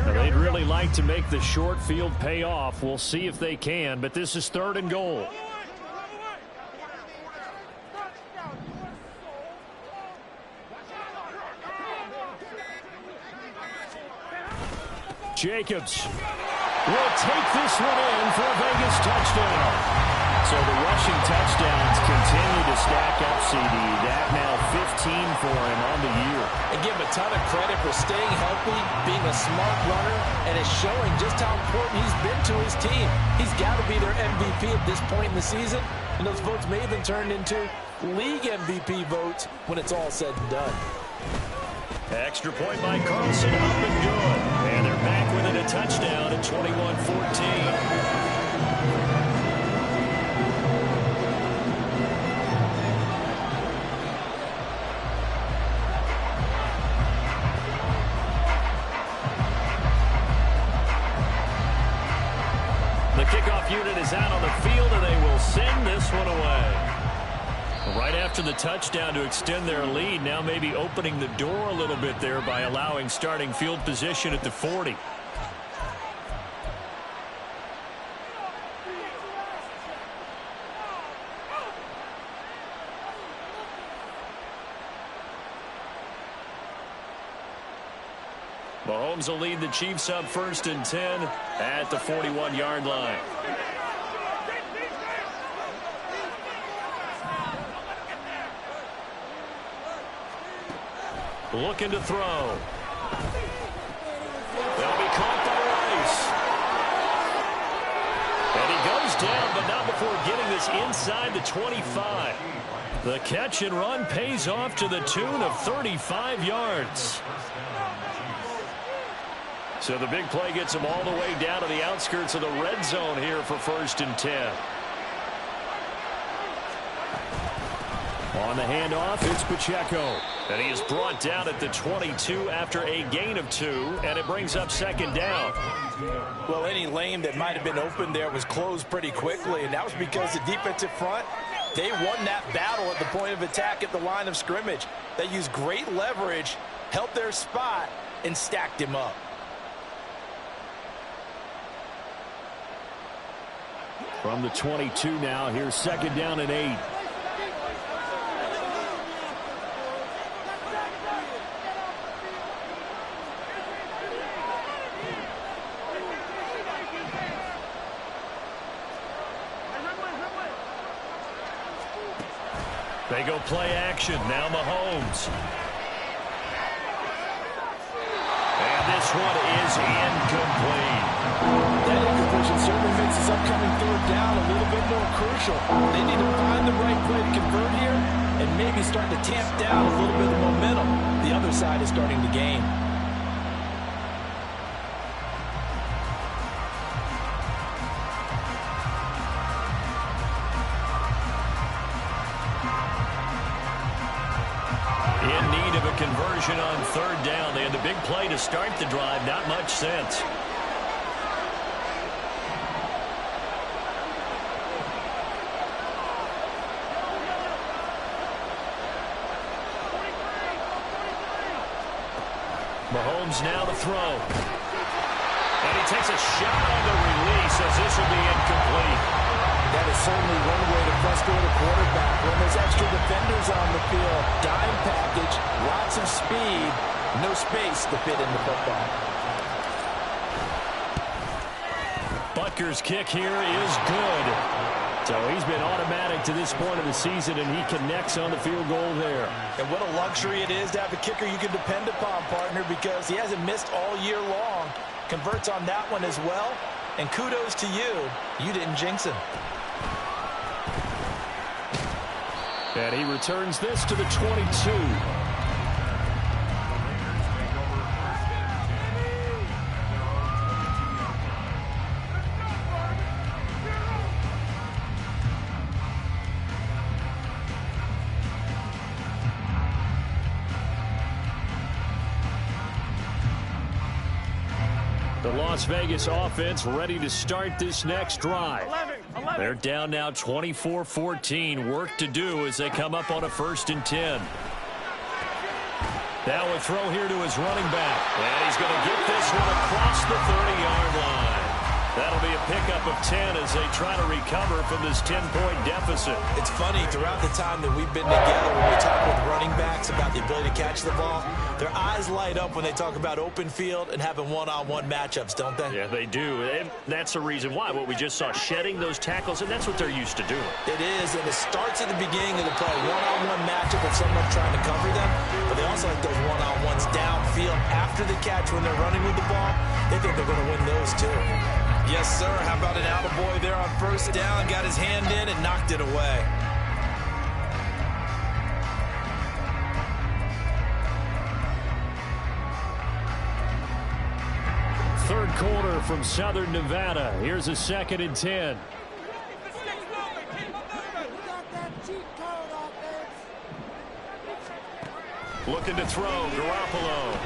Speaker 1: They'd really like to make the short field pay off. We'll see if they can, but this is third and goal. Jacobs will take this one in for a Vegas touchdown. So the rushing touchdowns continue to stack up, CD. That now 15 for him on the year.
Speaker 2: And give him a ton of credit for staying healthy, being a smart runner, and it's showing just how important he's been to his team. He's got to be their MVP at this point in the season, and those votes may have been turned into league MVP votes when it's all said and done.
Speaker 1: Extra point by Carlson, up and good. And they're back within a touchdown at 21-14. The kickoff unit is out on the field, and they will send this one away. Right after the touchdown to extend their lead, now maybe opening the door a little bit there by allowing starting field position at the 40. Mahomes will lead the Chiefs up 1st and 10 at the 41-yard line. Looking to throw. They'll be caught by Rice. And he goes down, but not before getting this inside the 25. The catch and run pays off to the tune of 35 yards. So the big play gets him all the way down to the outskirts of the red zone here for 1st and 10. On the handoff, it's Pacheco. And he is brought down at the 22 after a gain of 2, and it brings up 2nd down.
Speaker 2: Well, any lane that might have been open there was closed pretty quickly, and that was because the defensive front, they won that battle at the point of attack at the line of scrimmage. They used great leverage, held their spot, and stacked him up.
Speaker 1: From the 22 now, here's 2nd down and 8. They go play action. Now Mahomes. And this one is incomplete.
Speaker 2: That incompletion certainly makes this upcoming 3rd down a little bit more crucial. They need to find the right play to convert here and maybe start to tamp down a little bit of momentum. The other side is starting to gain.
Speaker 1: Conversion on 3rd down. They had the big play to start the drive. Not much sense. Mahomes now to throw. And he takes a shot on the release as this will be incomplete.
Speaker 2: That is certainly one way to frustrate a quarterback when there's extra defenders on the field. Dime package, lots of speed, no space to fit in the football.
Speaker 1: Butker's kick here is good. So he's been automatic to this point of the season, and he connects on the field goal there.
Speaker 2: And what a luxury it is to have a kicker you can depend upon, partner, because he hasn't missed all year long. Converts on that one as well. And kudos to you. You didn't jinx him.
Speaker 1: And he returns this to the 22. The Las Vegas offense ready to start this next drive.
Speaker 3: 11.
Speaker 1: They're down now 24-14. Work to do as they come up on a 1st and 10. Now a throw here to his running back. And he's going to get this one across the 30-yard line. That'll be a pickup of 10 as they try to recover from this 10-point deficit.
Speaker 2: It's funny, throughout the time that we've been together, when we talk with running backs about the ability to catch the ball, their eyes light up when they talk about open field and having one-on-one matchups, don't they?
Speaker 1: Yeah, they do. And that's the reason why. What we just saw, shedding those tackles, and that's what they're used to doing.
Speaker 2: It is, and it starts at the beginning of the play. One-on-one matchup of someone trying to cover them, but they also like those one-on-ones downfield after the catch when they're running with the ball. They think they're going to win those, too. Yes, sir. How about an attaboy there on 1st down? Got his hand in and knocked it away.
Speaker 1: Third quarter from Southern Nevada. Here's a 2nd and 10. Looking to throw, Garoppolo.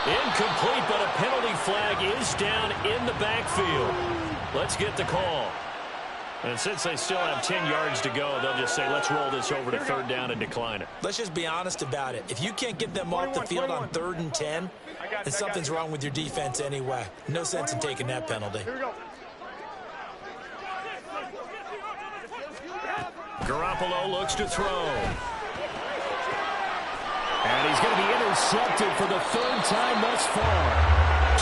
Speaker 1: Incomplete, but a penalty flag is down in the backfield. Let's get the call. And since they still have 10 yards to go, they'll just say, let's roll this over to 3rd down and decline it.
Speaker 2: Let's just be honest about it. If you can't get them off the field on 3rd and 10, then something's wrong with your defense anyway. No sense in taking that penalty.
Speaker 1: Garoppolo looks to throw. And he's going to be intercepted for the third time thus far.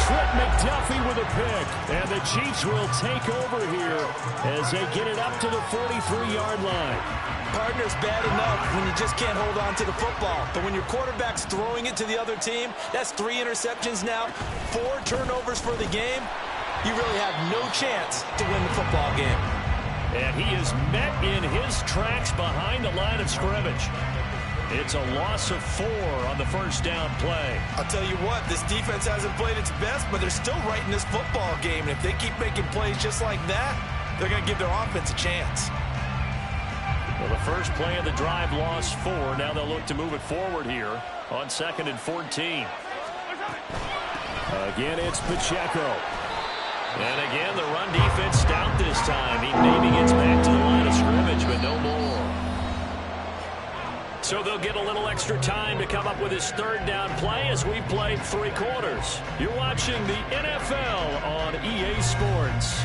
Speaker 1: Trent McDuffie with a pick. And the Chiefs will take over here as they get it up to the 43-yard line.
Speaker 2: Partner's bad enough when you just can't hold on to the football. But when your quarterback's throwing it to the other team, that's 3 interceptions now, 4 turnovers for the game. You really have no chance to win the football game.
Speaker 1: And he is met in his tracks behind the line of scrimmage. It's a loss of 4 on the first down play.
Speaker 2: I'll tell you what, this defense hasn't played its best, but they're still right in this football game. And if they keep making plays just like that, they're going to give their offense a chance.
Speaker 1: Well, the first play of the drive lost 4. Now they'll look to move it forward here on 2nd and 14. Again, it's Pacheco. And again, the run defense stout this time. He maybe gets back to the line of scrimmage, but no more. So they'll get a little extra time to come up with his third down play as we play 3 quarters. You're watching the NFL on EA Sports.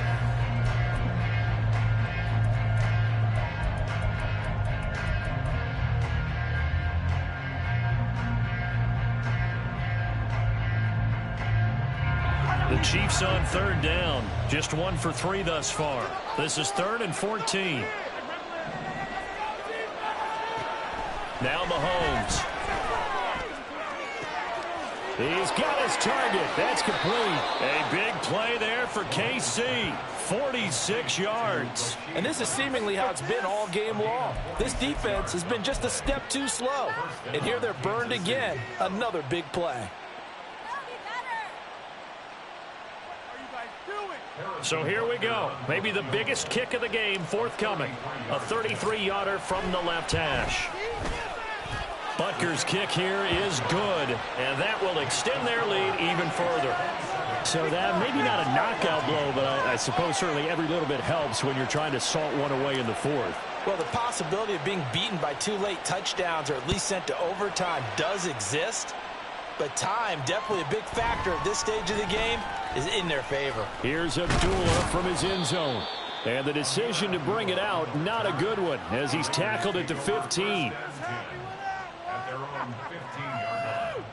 Speaker 1: The Chiefs on third down. Just 1 for 3 thus far. This is 3rd and 14. Now Mahomes. He's got his target. That's complete. A big play there for KC. 46 yards.
Speaker 2: And this is seemingly how it's been all game long. This defense has been just a step too slow. And here they're burned again. Another big play.
Speaker 1: So here we go. Maybe the biggest kick of the game forthcoming. A 33-yarder from the left hash. Butker's kick here is good, and that will extend their lead even further. So that maybe not a knockout blow, but I suppose certainly every little bit helps when you're trying to salt one away in the 4th.
Speaker 2: Well, the possibility of being beaten by 2 late touchdowns or at least sent to overtime does exist. But time, definitely a big factor at this stage of the game, is in their favor.
Speaker 1: Here's Abdullah from his end zone. And the decision to bring it out, not a good one, as he's tackled it to 15.
Speaker 4: At their own 15-yard line.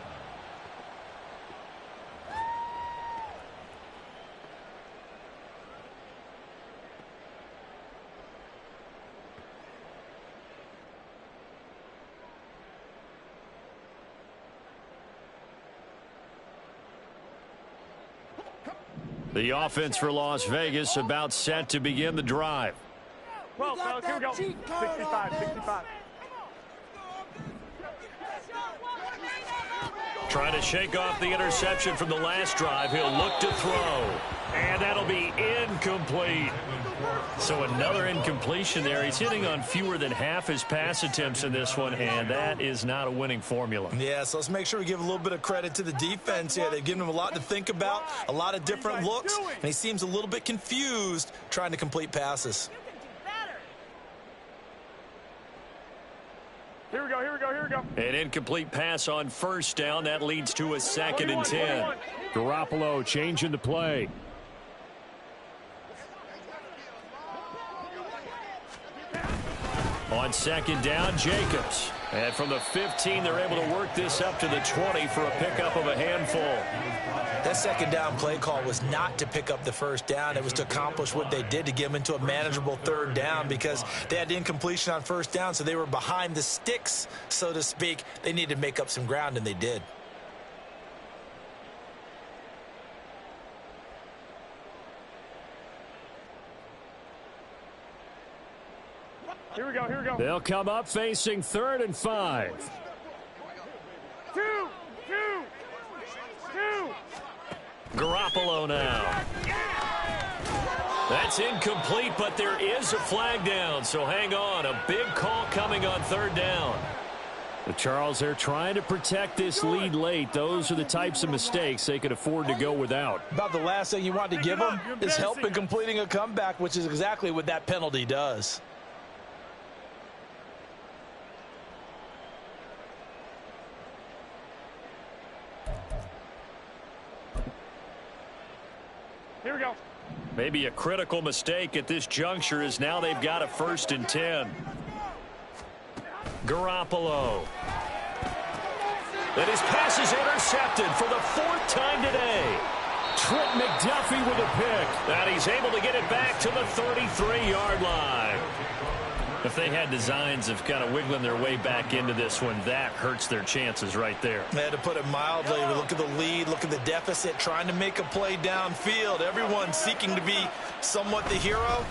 Speaker 1: The offense for Las Vegas about set to begin the drive.
Speaker 3: Well, fellas, here we go. 65, 65.
Speaker 1: Trying to shake off the interception from the last drive. He'll look to throw. And that'll be incomplete. So another incompletion there. He's hitting on fewer than half his pass attempts in this one, and that is not a winning formula.
Speaker 2: Yeah, so let's make sure we give a little bit of credit to the defense here. They've given him a lot to think about, a lot of different looks, and he seems a little bit confused trying to complete passes.
Speaker 3: Here we go, here we go, here we go.
Speaker 1: An incomplete pass on first down. That leads to a 2nd and 10. Garoppolo changing the play. On 2nd down, Jacobs. And from the 15, they're able to work this up to the 20 for a pickup of a handful.
Speaker 2: That 2nd down play call was not to pick up the first down. It was to accomplish what they did to get them into a manageable 3rd down because they had incompletion on first down, so they were behind the sticks, so to speak. They needed to make up some ground, and they did.
Speaker 3: Here we go, here we go.
Speaker 1: They'll come up facing 3rd and 5.
Speaker 3: 2.
Speaker 1: Garoppolo now. That's incomplete, but there is a flag down, so hang on. A big call coming on 3rd down. The Charles, they're trying to protect this lead late. Those are the types of mistakes they could afford to go without.
Speaker 2: About the last thing you want to give them is help in completing a comeback, which is exactly what that penalty does.
Speaker 3: Here we go.
Speaker 1: Maybe a critical mistake at this juncture is now they've got a 1st and 10. Garoppolo. And his pass is intercepted for the 4th time today. Trent McDuffie with a pick. And he's able to get it back to the 33-yard line. If they had designs of kind of wiggling their way back into this one, that hurts their chances right there.
Speaker 2: Man, to put it mildly, we look at the lead, look at the deficit, trying to make a play downfield. Everyone seeking to be somewhat the hero.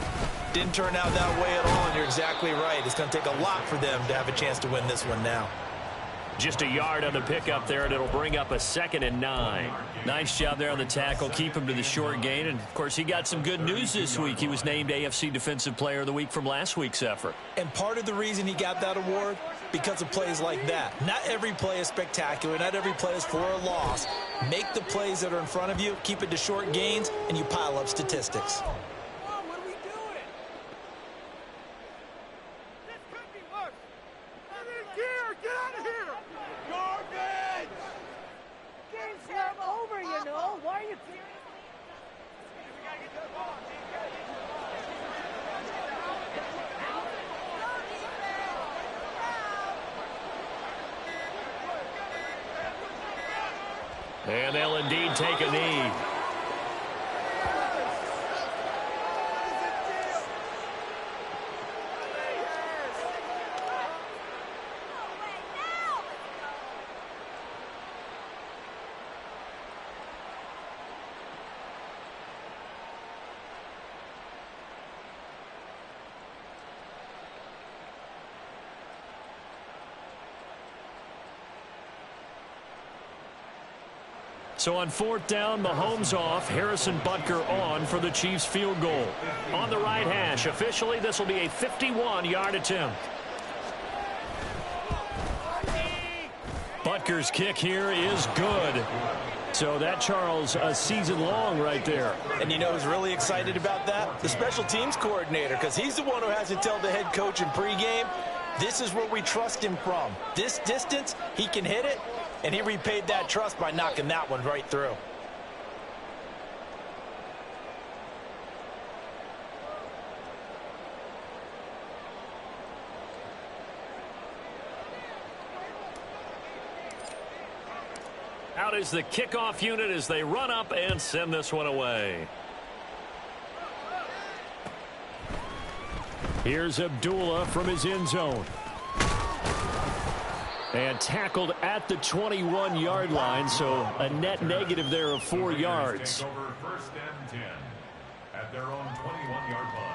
Speaker 2: Didn't turn out that way at all, and you're exactly right. It's going to take a lot for them to have a chance to win this one now.
Speaker 1: Just a yard on the pickup there, and it'll bring up a 2nd and 9. Nice job there on the tackle. Keep him to the short gain. And, of course, he got some good news this week. He was named AFC Defensive Player of the Week from last week's effort.
Speaker 2: And part of the reason he got that award, because of plays like that. Not every play is spectacular. Not every play is for a loss. Make the plays that are in front of you, keep it to short gains, and you pile up statistics.
Speaker 1: And they'll indeed take a knee. So on 4th down, Mahomes off, Harrison Butker on for the Chiefs field goal. On the right hash, officially this will be a 51-yard attempt. Butker's kick here is good. So that, Charles, a season long right there.
Speaker 2: And you know who's really excited about that? The special teams coordinator, because he's the one who has to tell the head coach in pregame, this is where we trust him from. This distance, he can hit it. And he repaid that trust by knocking that one right through.
Speaker 1: Out is the kickoff unit as they run up and send this one away. Here's Abdullah from his end zone. And tackled at the 21-yard line, so a net negative there of 4 yards.
Speaker 4: Over 1st and 10 at their own 21-yard line.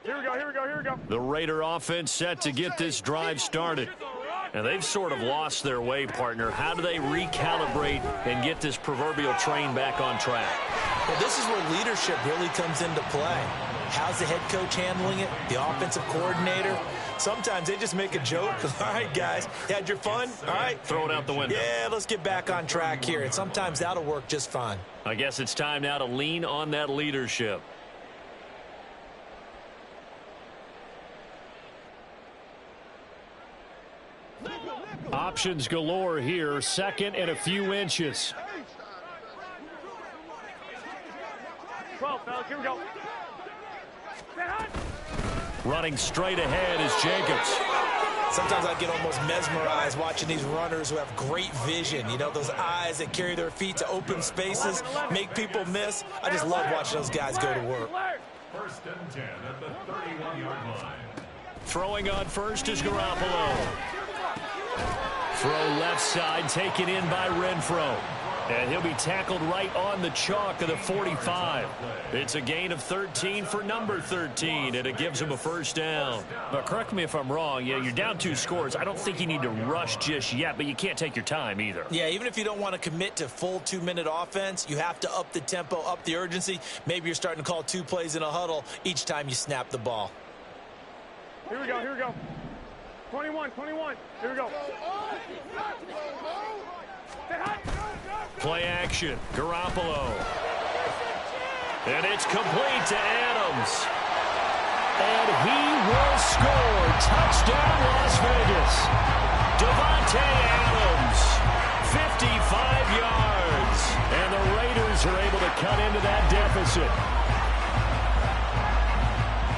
Speaker 3: Here we go, here we go, here we go.
Speaker 1: The Raider offense set to get this drive started. And they've sort of lost their way, partner. How do they recalibrate and get this proverbial train back on track?
Speaker 2: Well, this is where leadership really comes into play. How's the head coach handling it? The offensive coordinator? Sometimes they just make a joke. All right, guys, you had your fun? All right.
Speaker 1: Throw it out the window.
Speaker 2: Yeah, let's get back on track here. And sometimes that'll work just fine.
Speaker 1: I guess it's time now to lean on that leadership. Options galore here. 2nd and a few inches.
Speaker 3: 12, fellas, here we go.
Speaker 1: Running straight ahead is Jacobs.
Speaker 2: Sometimes I get almost mesmerized watching these runners who have great vision. You know, those eyes that carry their feet to open spaces, make people miss. I just love watching those guys go to work.
Speaker 4: 1st and 10 at the 31-yard line.
Speaker 1: Throwing on first is Garoppolo. Throw left side, taken in by Renfro. And he'll be tackled right on the chalk of the 45. It's a gain of 13 for number 13, and it gives him a 1st down. But correct me if I'm wrong, yeah, you're down 2 scores. I don't think you need to rush just yet, but you can't take your time either.
Speaker 2: Yeah, even if you don't want to commit to full 2-minute offense, you have to up the tempo, up the urgency. Maybe you're starting to call 2 plays in a huddle each time you snap the ball.
Speaker 3: Here we go, here we go. 21, 21. Here we go.
Speaker 1: Play action, Garoppolo. And it's complete to Adams. And he will score. Touchdown, Las Vegas. Devontae Adams, 55 yards. And the Raiders are able to cut into that deficit.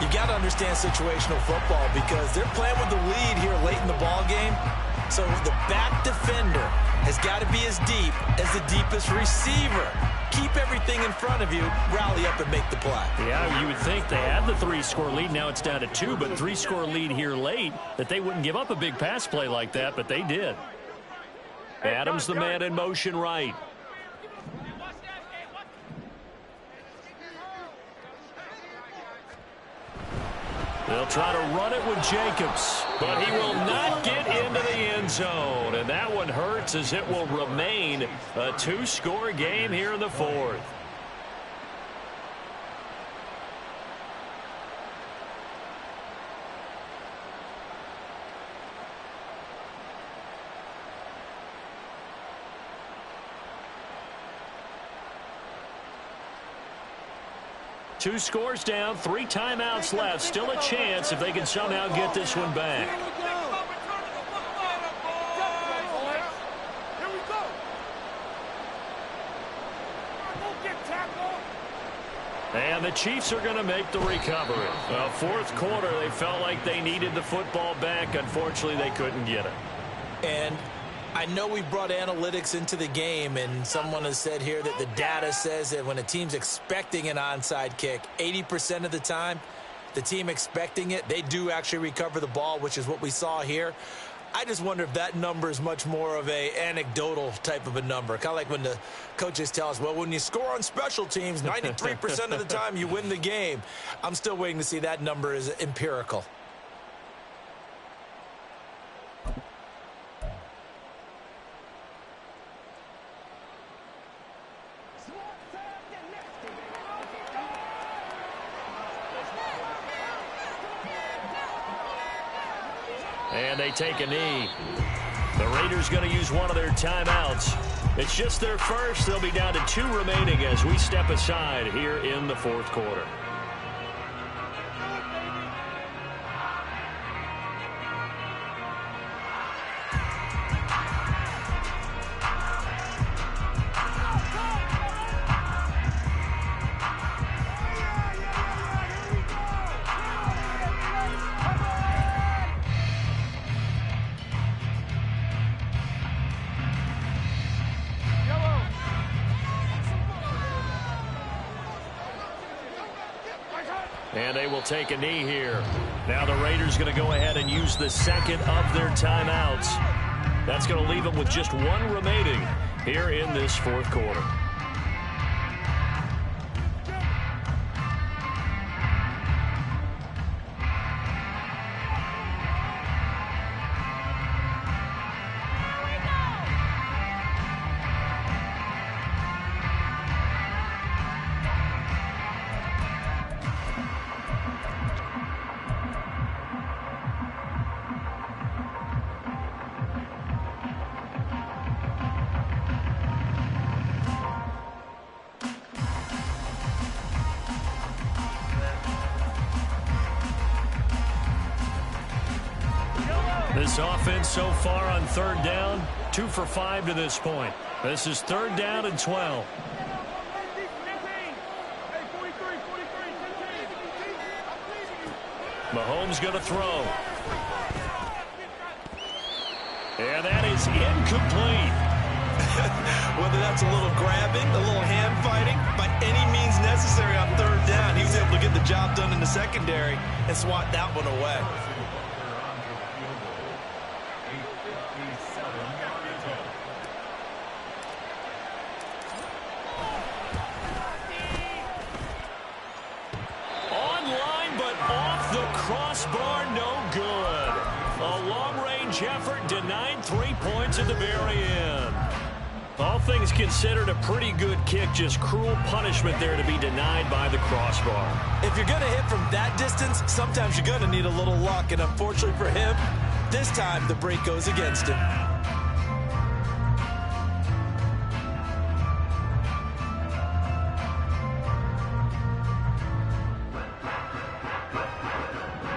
Speaker 2: You got to understand situational football because they're playing with the lead here late in the ball game. So the back defender has got to be as deep as the deepest receiver. Keep everything in front of you, rally up and make the play.
Speaker 1: Yeah, you would think they had the 3-score lead. Now it's down to 2, but 3-score lead here late, that they wouldn't give up a big pass play like that, but they did. Adams the man in motion right. They'll try to run it with Jacobs, but he will not get into the end zone. And that one hurts as it will remain a 2-score game here in the fourth. Two scores down, 3 timeouts left. Still a chance if they can somehow get this one back. And the Chiefs are going to make the recovery. Fourth quarter, they felt like they needed the football back. Unfortunately, they couldn't get it.
Speaker 2: And I know we brought analytics into the game, and someone has said here that the data says that when a team's expecting an onside kick, 80% of the time, the team expecting it, they do actually recover the ball, which is what we saw here. I just wonder if that number is much more of a anecdotal type of a number. Kind of like when the coaches tell us, well, when you score on special teams, 93% of the time you win the game. I'm still waiting to see that number is empirical.
Speaker 1: And they take a knee. The Raiders going to use one of their timeouts. It's just their first. They'll be down to 2 remaining as we step aside here in the fourth quarter. And they will take a knee here. Now the Raiders going to go ahead and use the second of their timeouts. That's going to leave them with just 1 remaining here in this fourth quarter. This offense so far on third down, 2 for 5 to this point. This is third down and 12. Mahomes going to throw. And that is incomplete.
Speaker 2: Whether that's a little grabbing, a little hand fighting, by any means necessary on third down, he was able to get the job done in the secondary and swat that one away.
Speaker 1: Crossbar, no good. A long-range effort denied 3 points at the very end. All things considered, a pretty good kick, just cruel punishment there to be denied by the crossbar.
Speaker 2: If you're going to hit from that distance, sometimes you're going to need a little luck, and unfortunately for him, this time the break goes against him.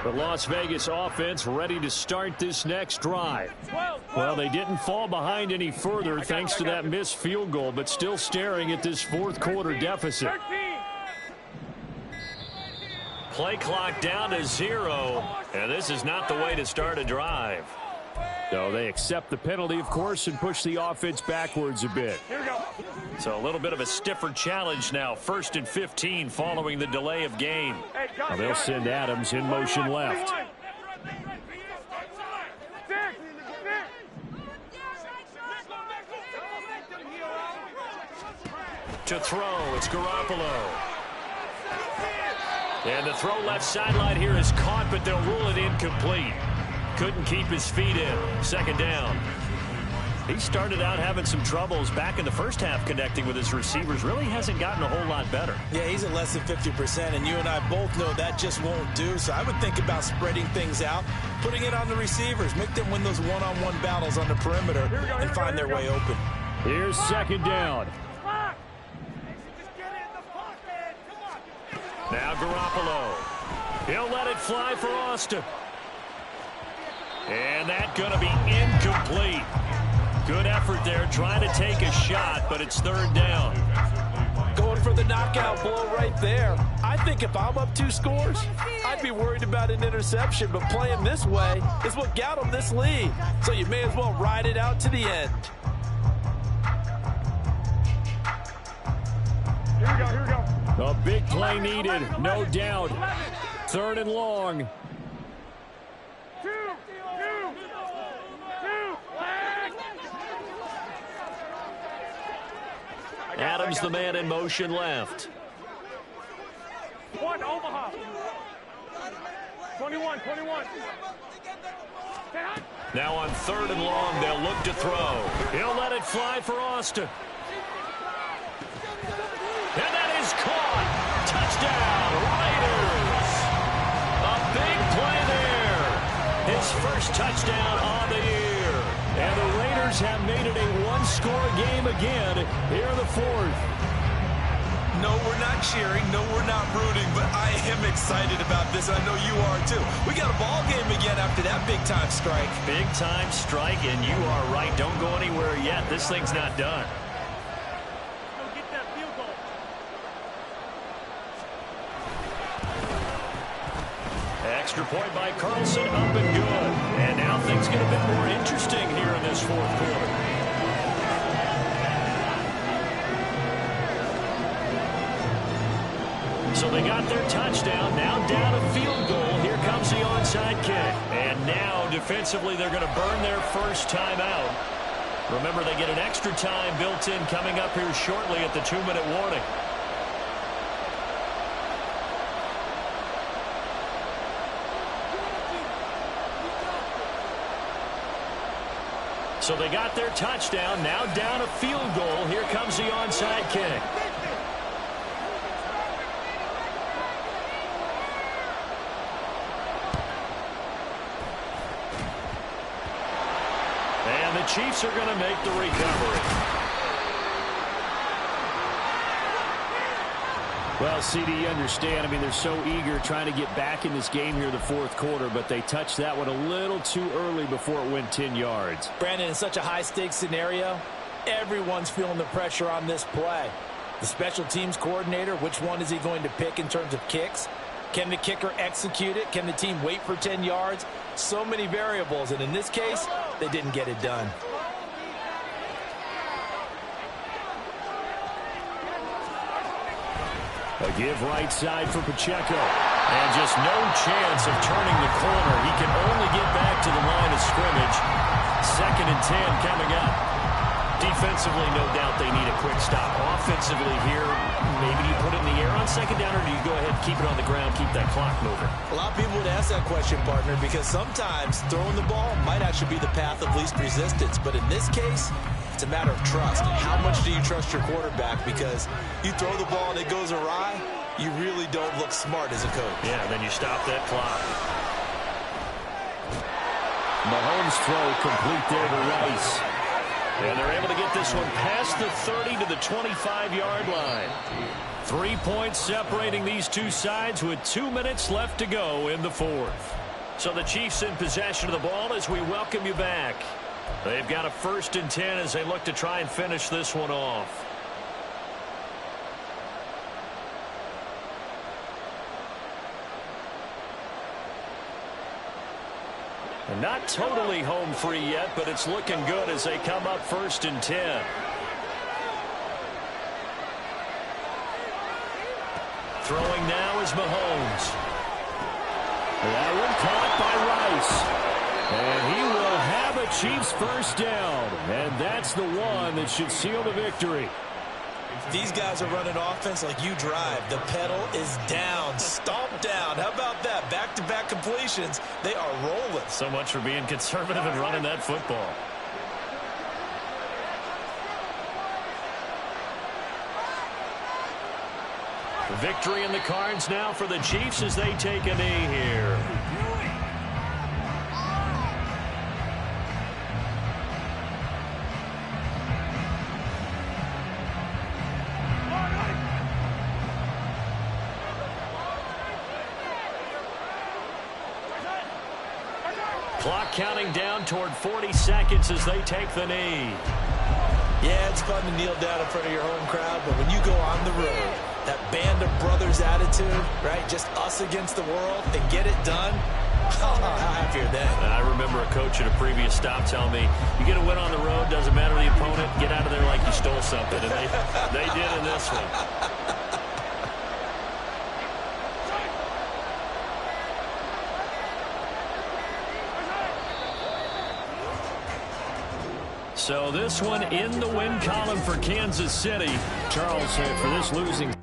Speaker 1: The Las Vegas offense ready to start this next drive. Well, they didn't fall behind any further thanks to that missed field goal, but still staring at this fourth quarter deficit. Play clock down to 0, and this is not the way to start a drive. So they accept the penalty, of course, and push the offense backwards a bit.
Speaker 3: Here we go.
Speaker 1: So a little bit of a stiffer challenge now. 1st and 15 following the delay of game. Well, they'll send Adams in motion left. To throw, it's Garoppolo. And the throw left sideline here is caught, but they'll rule it incomplete. Couldn't keep his feet in. 2nd down. He started out having some troubles back in the first half connecting with his receivers. Really hasn't gotten a whole lot better.
Speaker 2: Yeah, he's at less than 50%, and you and I both know that just won't do. So I would think about spreading things out, putting it on the receivers, make them win those one-on-one battles on the perimeter and find their way open.
Speaker 1: Here's 2nd down. Now Garoppolo. He'll let it fly for Austin. And that's going to be incomplete. Good effort there, trying to take a shot, but it's 3rd down.
Speaker 2: Going for the knockout blow right there. I think if I'm up 2 scores, I'd be worried about an interception, but playing this way is what got them this lead. So you may as well ride it out to the end.
Speaker 3: Here we go, here we go.
Speaker 1: A big play needed, no doubt. 3rd and long. Adams, the man in motion left.
Speaker 3: 1 Omaha. 21.
Speaker 1: Now on 3rd and long, they'll look to throw. He'll let it fly for Austin. And that is caught. Touchdown, Raiders. A big play there. His first touchdown on the year. And the Raiders have made it a 1-score game again here in the 4th.
Speaker 2: No, we're not cheering. No, we're not rooting, but I am excited about this. I know you are too. We got a ball game again after that big-time strike.
Speaker 1: Big-time strike, and you are right. Don't go anywhere yet. This thing's not done.
Speaker 3: Go get that field goal.
Speaker 1: Extra point by Carlson, up and good. And now things get a bit more interesting here in this 4th quarter. So they got their touchdown, now down a field goal. Here comes the onside kick. And now defensively they're going to burn their first timeout. Remember, they get an extra time built in coming up here shortly at the 2-minute warning. So they got their touchdown, now down a field goal. Here comes the onside kick. And the Chiefs are going to make the recovery. Well, CD, you understand. I mean, they're so eager trying to get back in this game here in the 4th quarter, but they touched that one a little too early before it went 10 yards.
Speaker 2: Brandon, in such a high-stakes scenario, everyone's feeling the pressure on this play. The special teams coordinator, which one is he going to pick in terms of kicks? Can the kicker execute it? Can the team wait for 10 yards? So many variables, and in this case, they didn't get it done.
Speaker 1: A give right side for Pacheco. And just no chance of turning the corner. He can only get back to the line of scrimmage. 2nd and 10 coming up. Defensively, no doubt they need a quick stop. Offensively here, maybe you put it in the air on 2nd down, or do you go ahead and keep it on the ground, keep that clock moving?
Speaker 2: A lot of people would ask that question, partner, because sometimes throwing the ball might actually be the path of least resistance. But in this case, it's a matter of trust. How much do you trust your quarterback? Because you throw the ball and it goes awry, you really don't look smart as a coach.
Speaker 1: Yeah, then you stop that clock. Mahomes' throw complete there to Rice. And they're able to get this one past the 30 to the 25-yard line. 3 points separating these two sides with 2 minutes left to go in the fourth. So the Chiefs in possession of the ball as we welcome you back. They've got a 1st and 10 as they look to try and finish this one off. And not totally home free yet, but it's looking good as they come up 1st and 10. Throwing now is Mahomes. That one caught by Rice. And he will have a Chiefs 1st down. And that's the one that should seal the victory.
Speaker 2: These guys are running offense like you drive. The pedal is down, stomped down. How about that? Back-to-back completions. They are rolling.
Speaker 1: So much for being conservative and running that football. Victory in the cards now for the Chiefs as they take a knee here. Clock counting down toward 40 seconds as they take the knee.
Speaker 2: Yeah, it's fun to kneel down in front of your home crowd, but when you go on the road, that band of brothers attitude, right, just us against the world, and get it done, how happy are they?
Speaker 1: I remember a coach at a previous stop telling me, you get a win on the road, doesn't matter the opponent, get out of there like you stole something, and they did in this one. So this one in the win column for Kansas City. Charles said for this losing.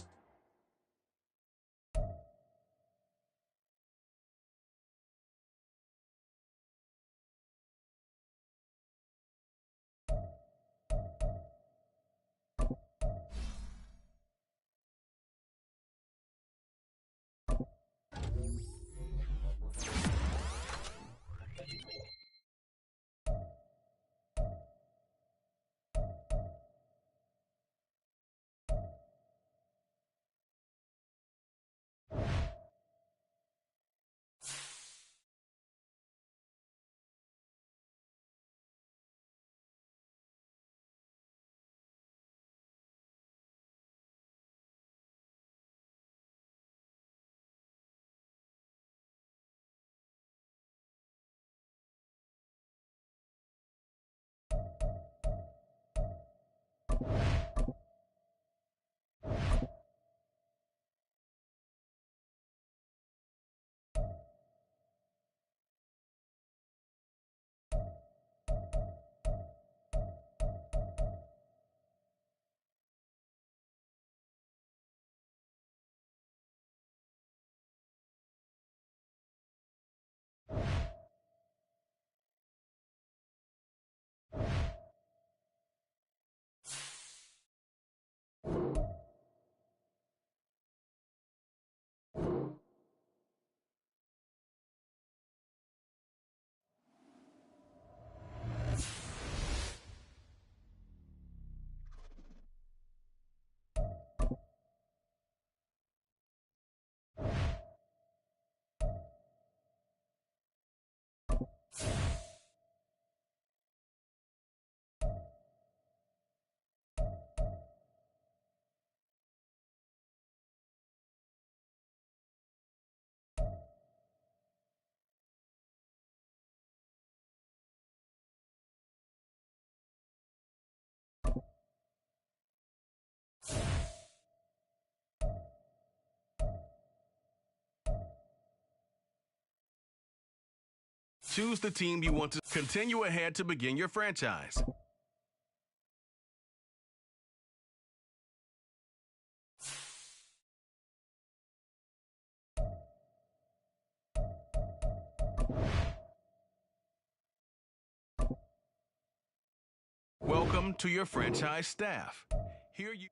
Speaker 5: Choose the team you want to continue ahead to begin your franchise. Welcome to your franchise staff. Here you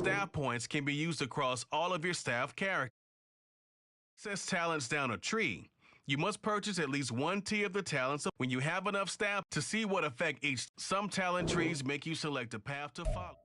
Speaker 5: staff points can be used across all of your staff characters. Access talents down a tree. You must purchase at least one tier of the talents when you have enough staff to see what effect each. Some talent trees make you select a path to follow.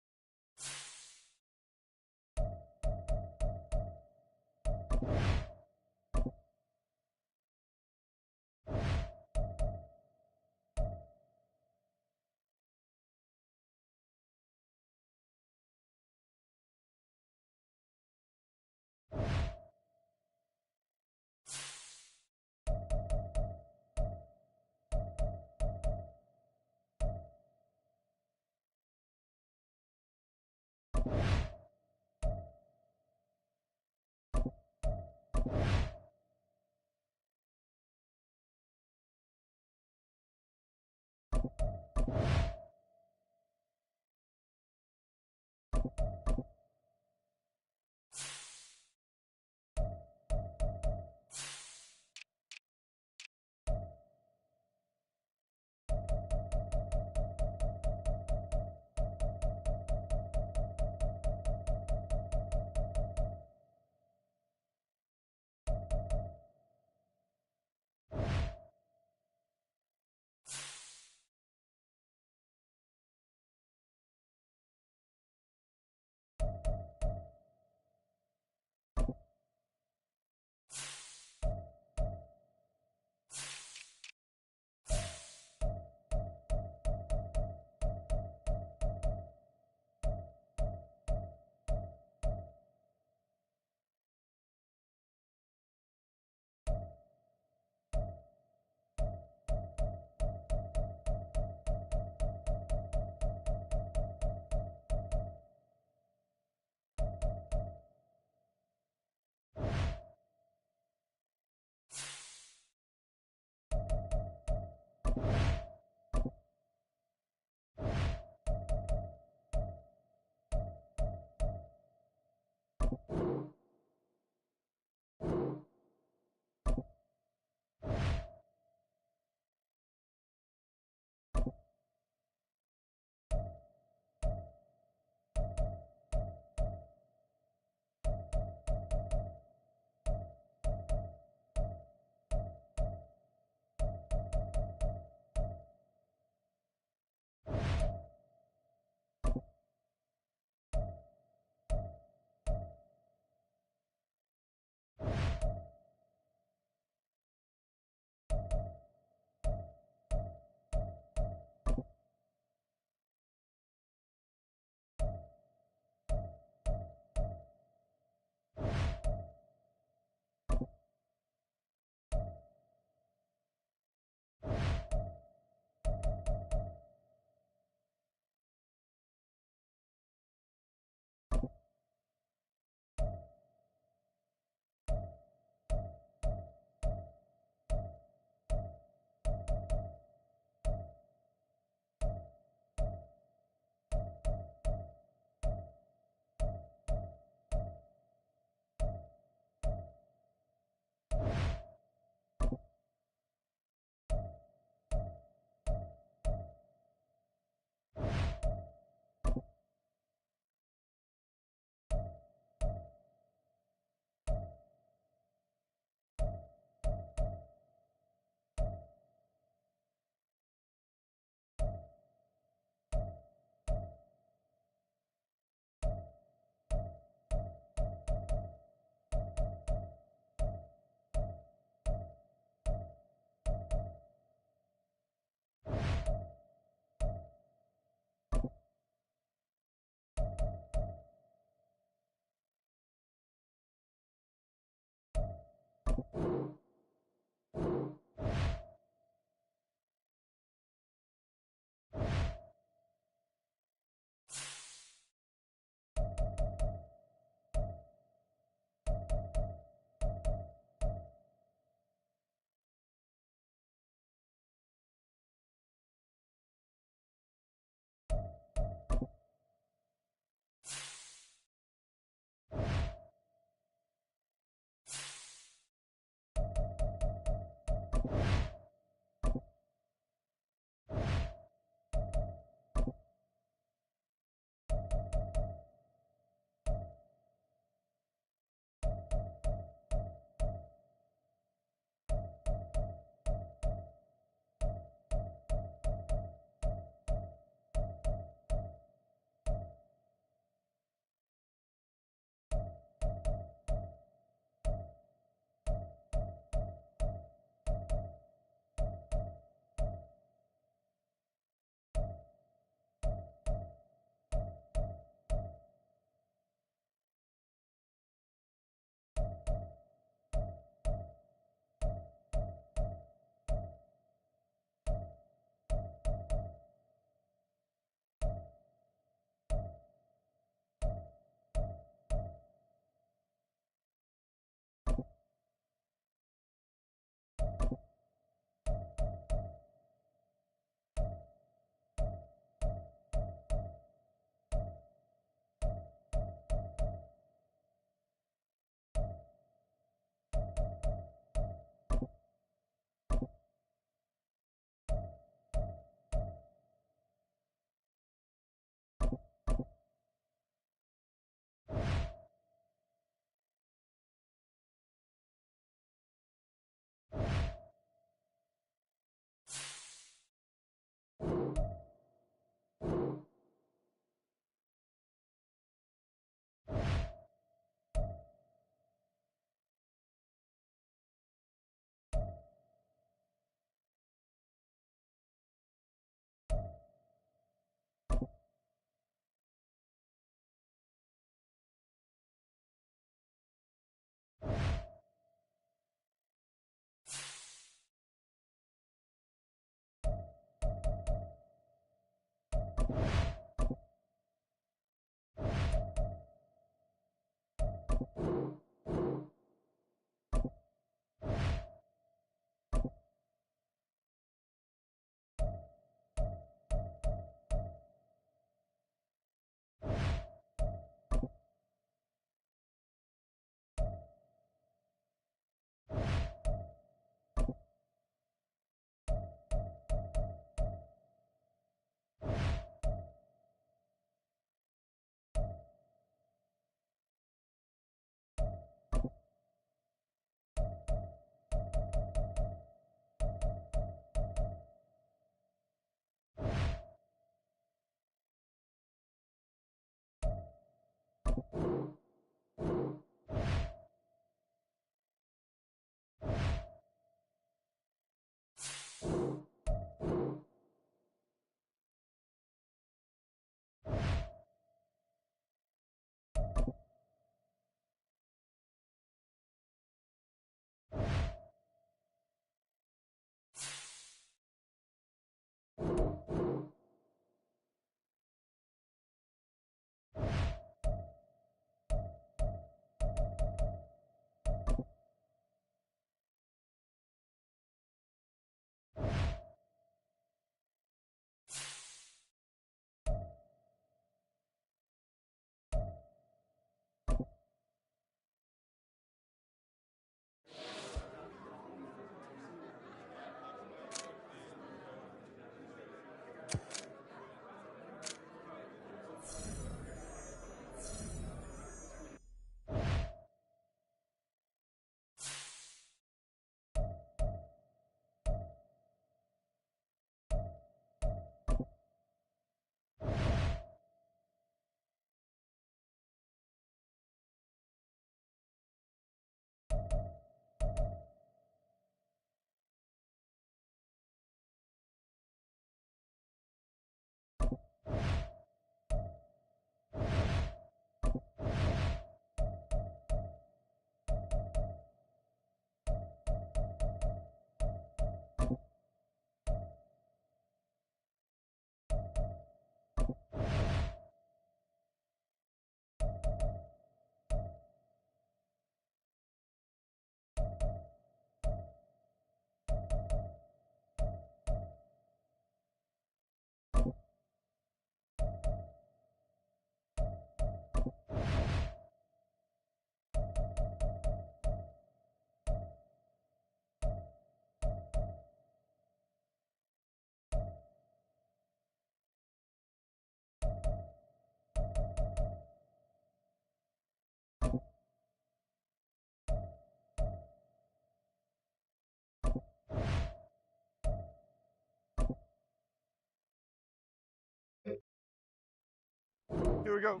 Speaker 3: Here we go.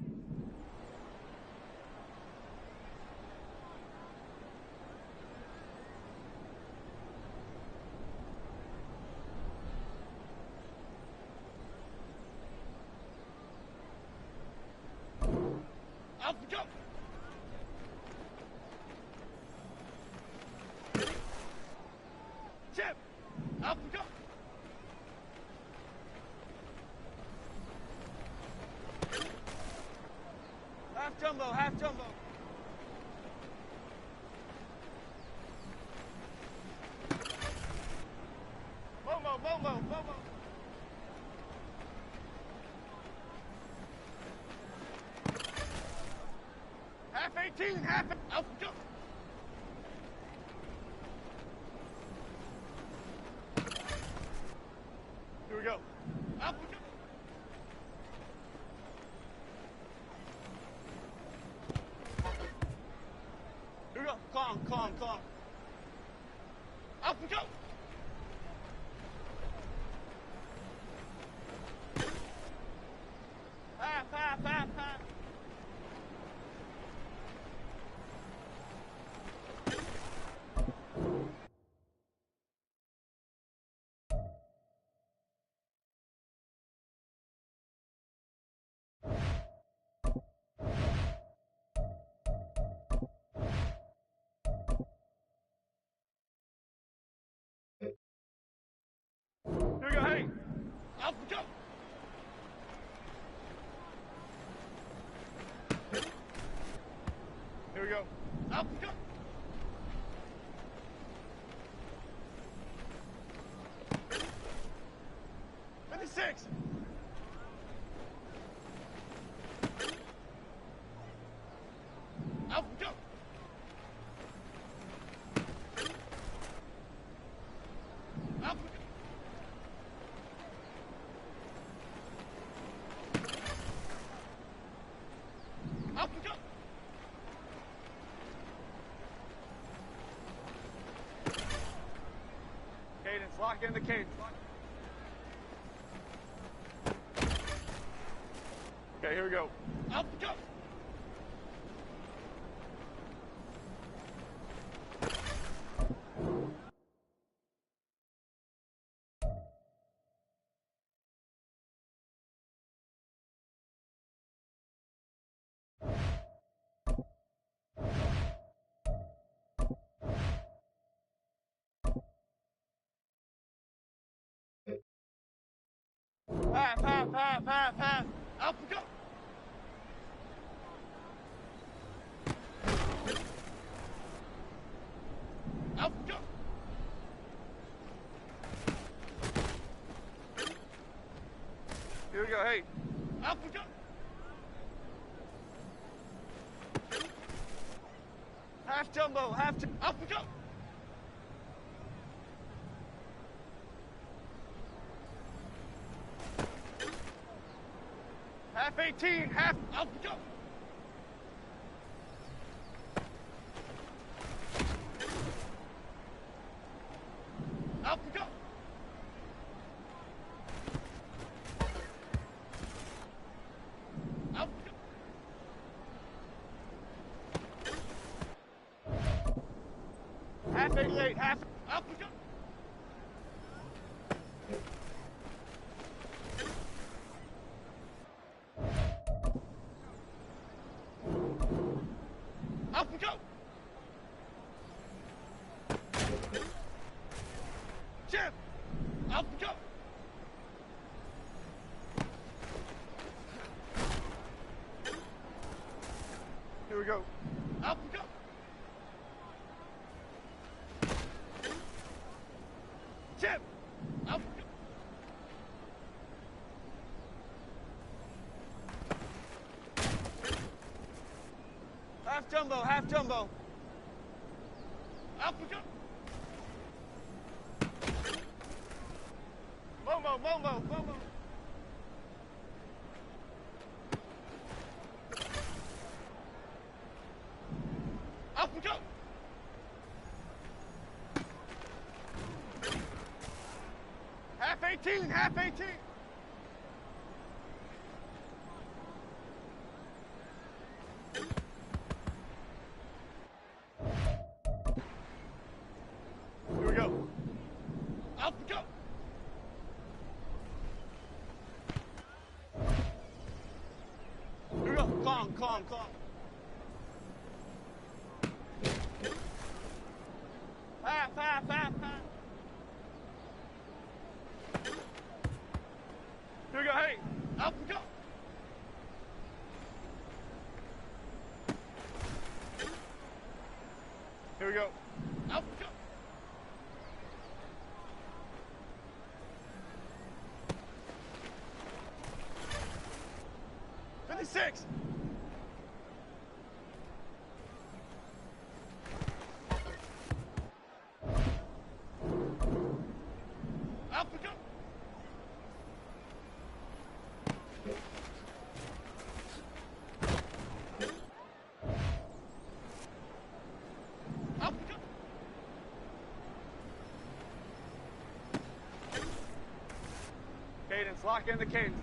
Speaker 3: Off we go. Chip. Off we go. Half jumbo, half jumbo. Momo, Momo, Momo. Half 18, half. Out we go. Here we go. Out we go. Here we go. Calm, calm, calm. Out we go. Half, half, half, half. Here we go, hey. Out we go. we go. Up, go. Six. Out, go. Out, go. Out, go. Cadence, lock in the cadence. Okay, here we go. Up, go. Half. Up, go. Up, go. Here we go, hey. Up, go. Half jumbo, up, go. Half 18, half, up, go. Up, go. Up, go. Half 88, half, up, go. Up we go. Jim. Up we go. Here we go. Up we go. Jim. Up we go. Half jumbo. Up we go. Momo. Up we go. Half 18. Here we go. Up we go. Here we go. Calm. Half. Here we go. Hey, up we go. Here we go. Up we go. Six. Up we go. Up we go. Cadence, lock in the cadence.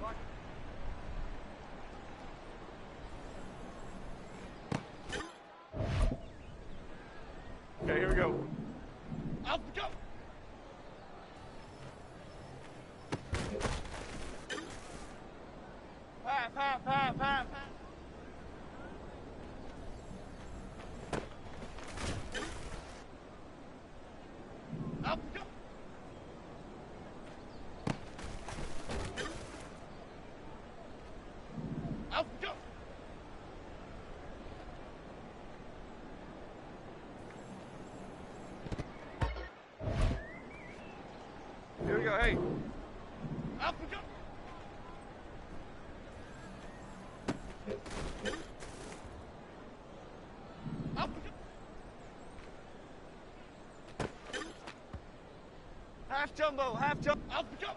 Speaker 3: Okay, here we go. Up we go. Half. Up we go. go. Hey. Up we go. Up we go. Half jumbo, half jump. Up we go.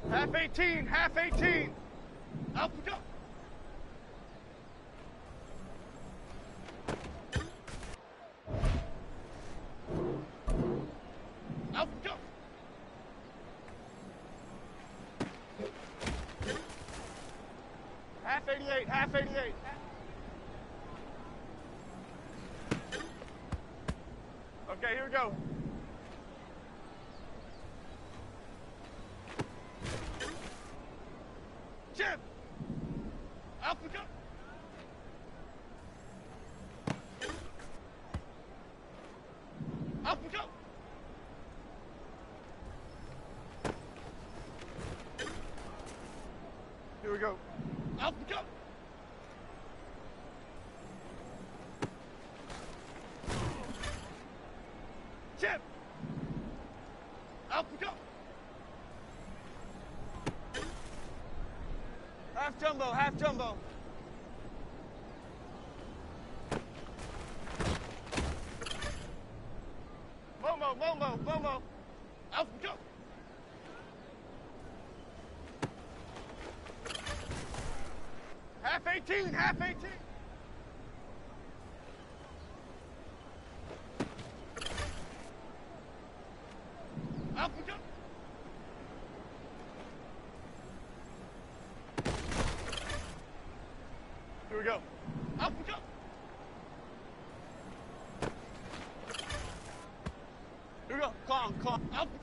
Speaker 3: Half 18, half 18. Up we go. Up we go. Half 88, half 88. Okay, here we go. Jim! Up we go! Up we go! Here we go. Up we go! Jim! Up we go! Half jumbo, half jumbo. Momo, Momo, Momo. Out we go. Half 18, half 18. Out we go. Here we go. Up we go. Here we go. Calm, calm. Up we go.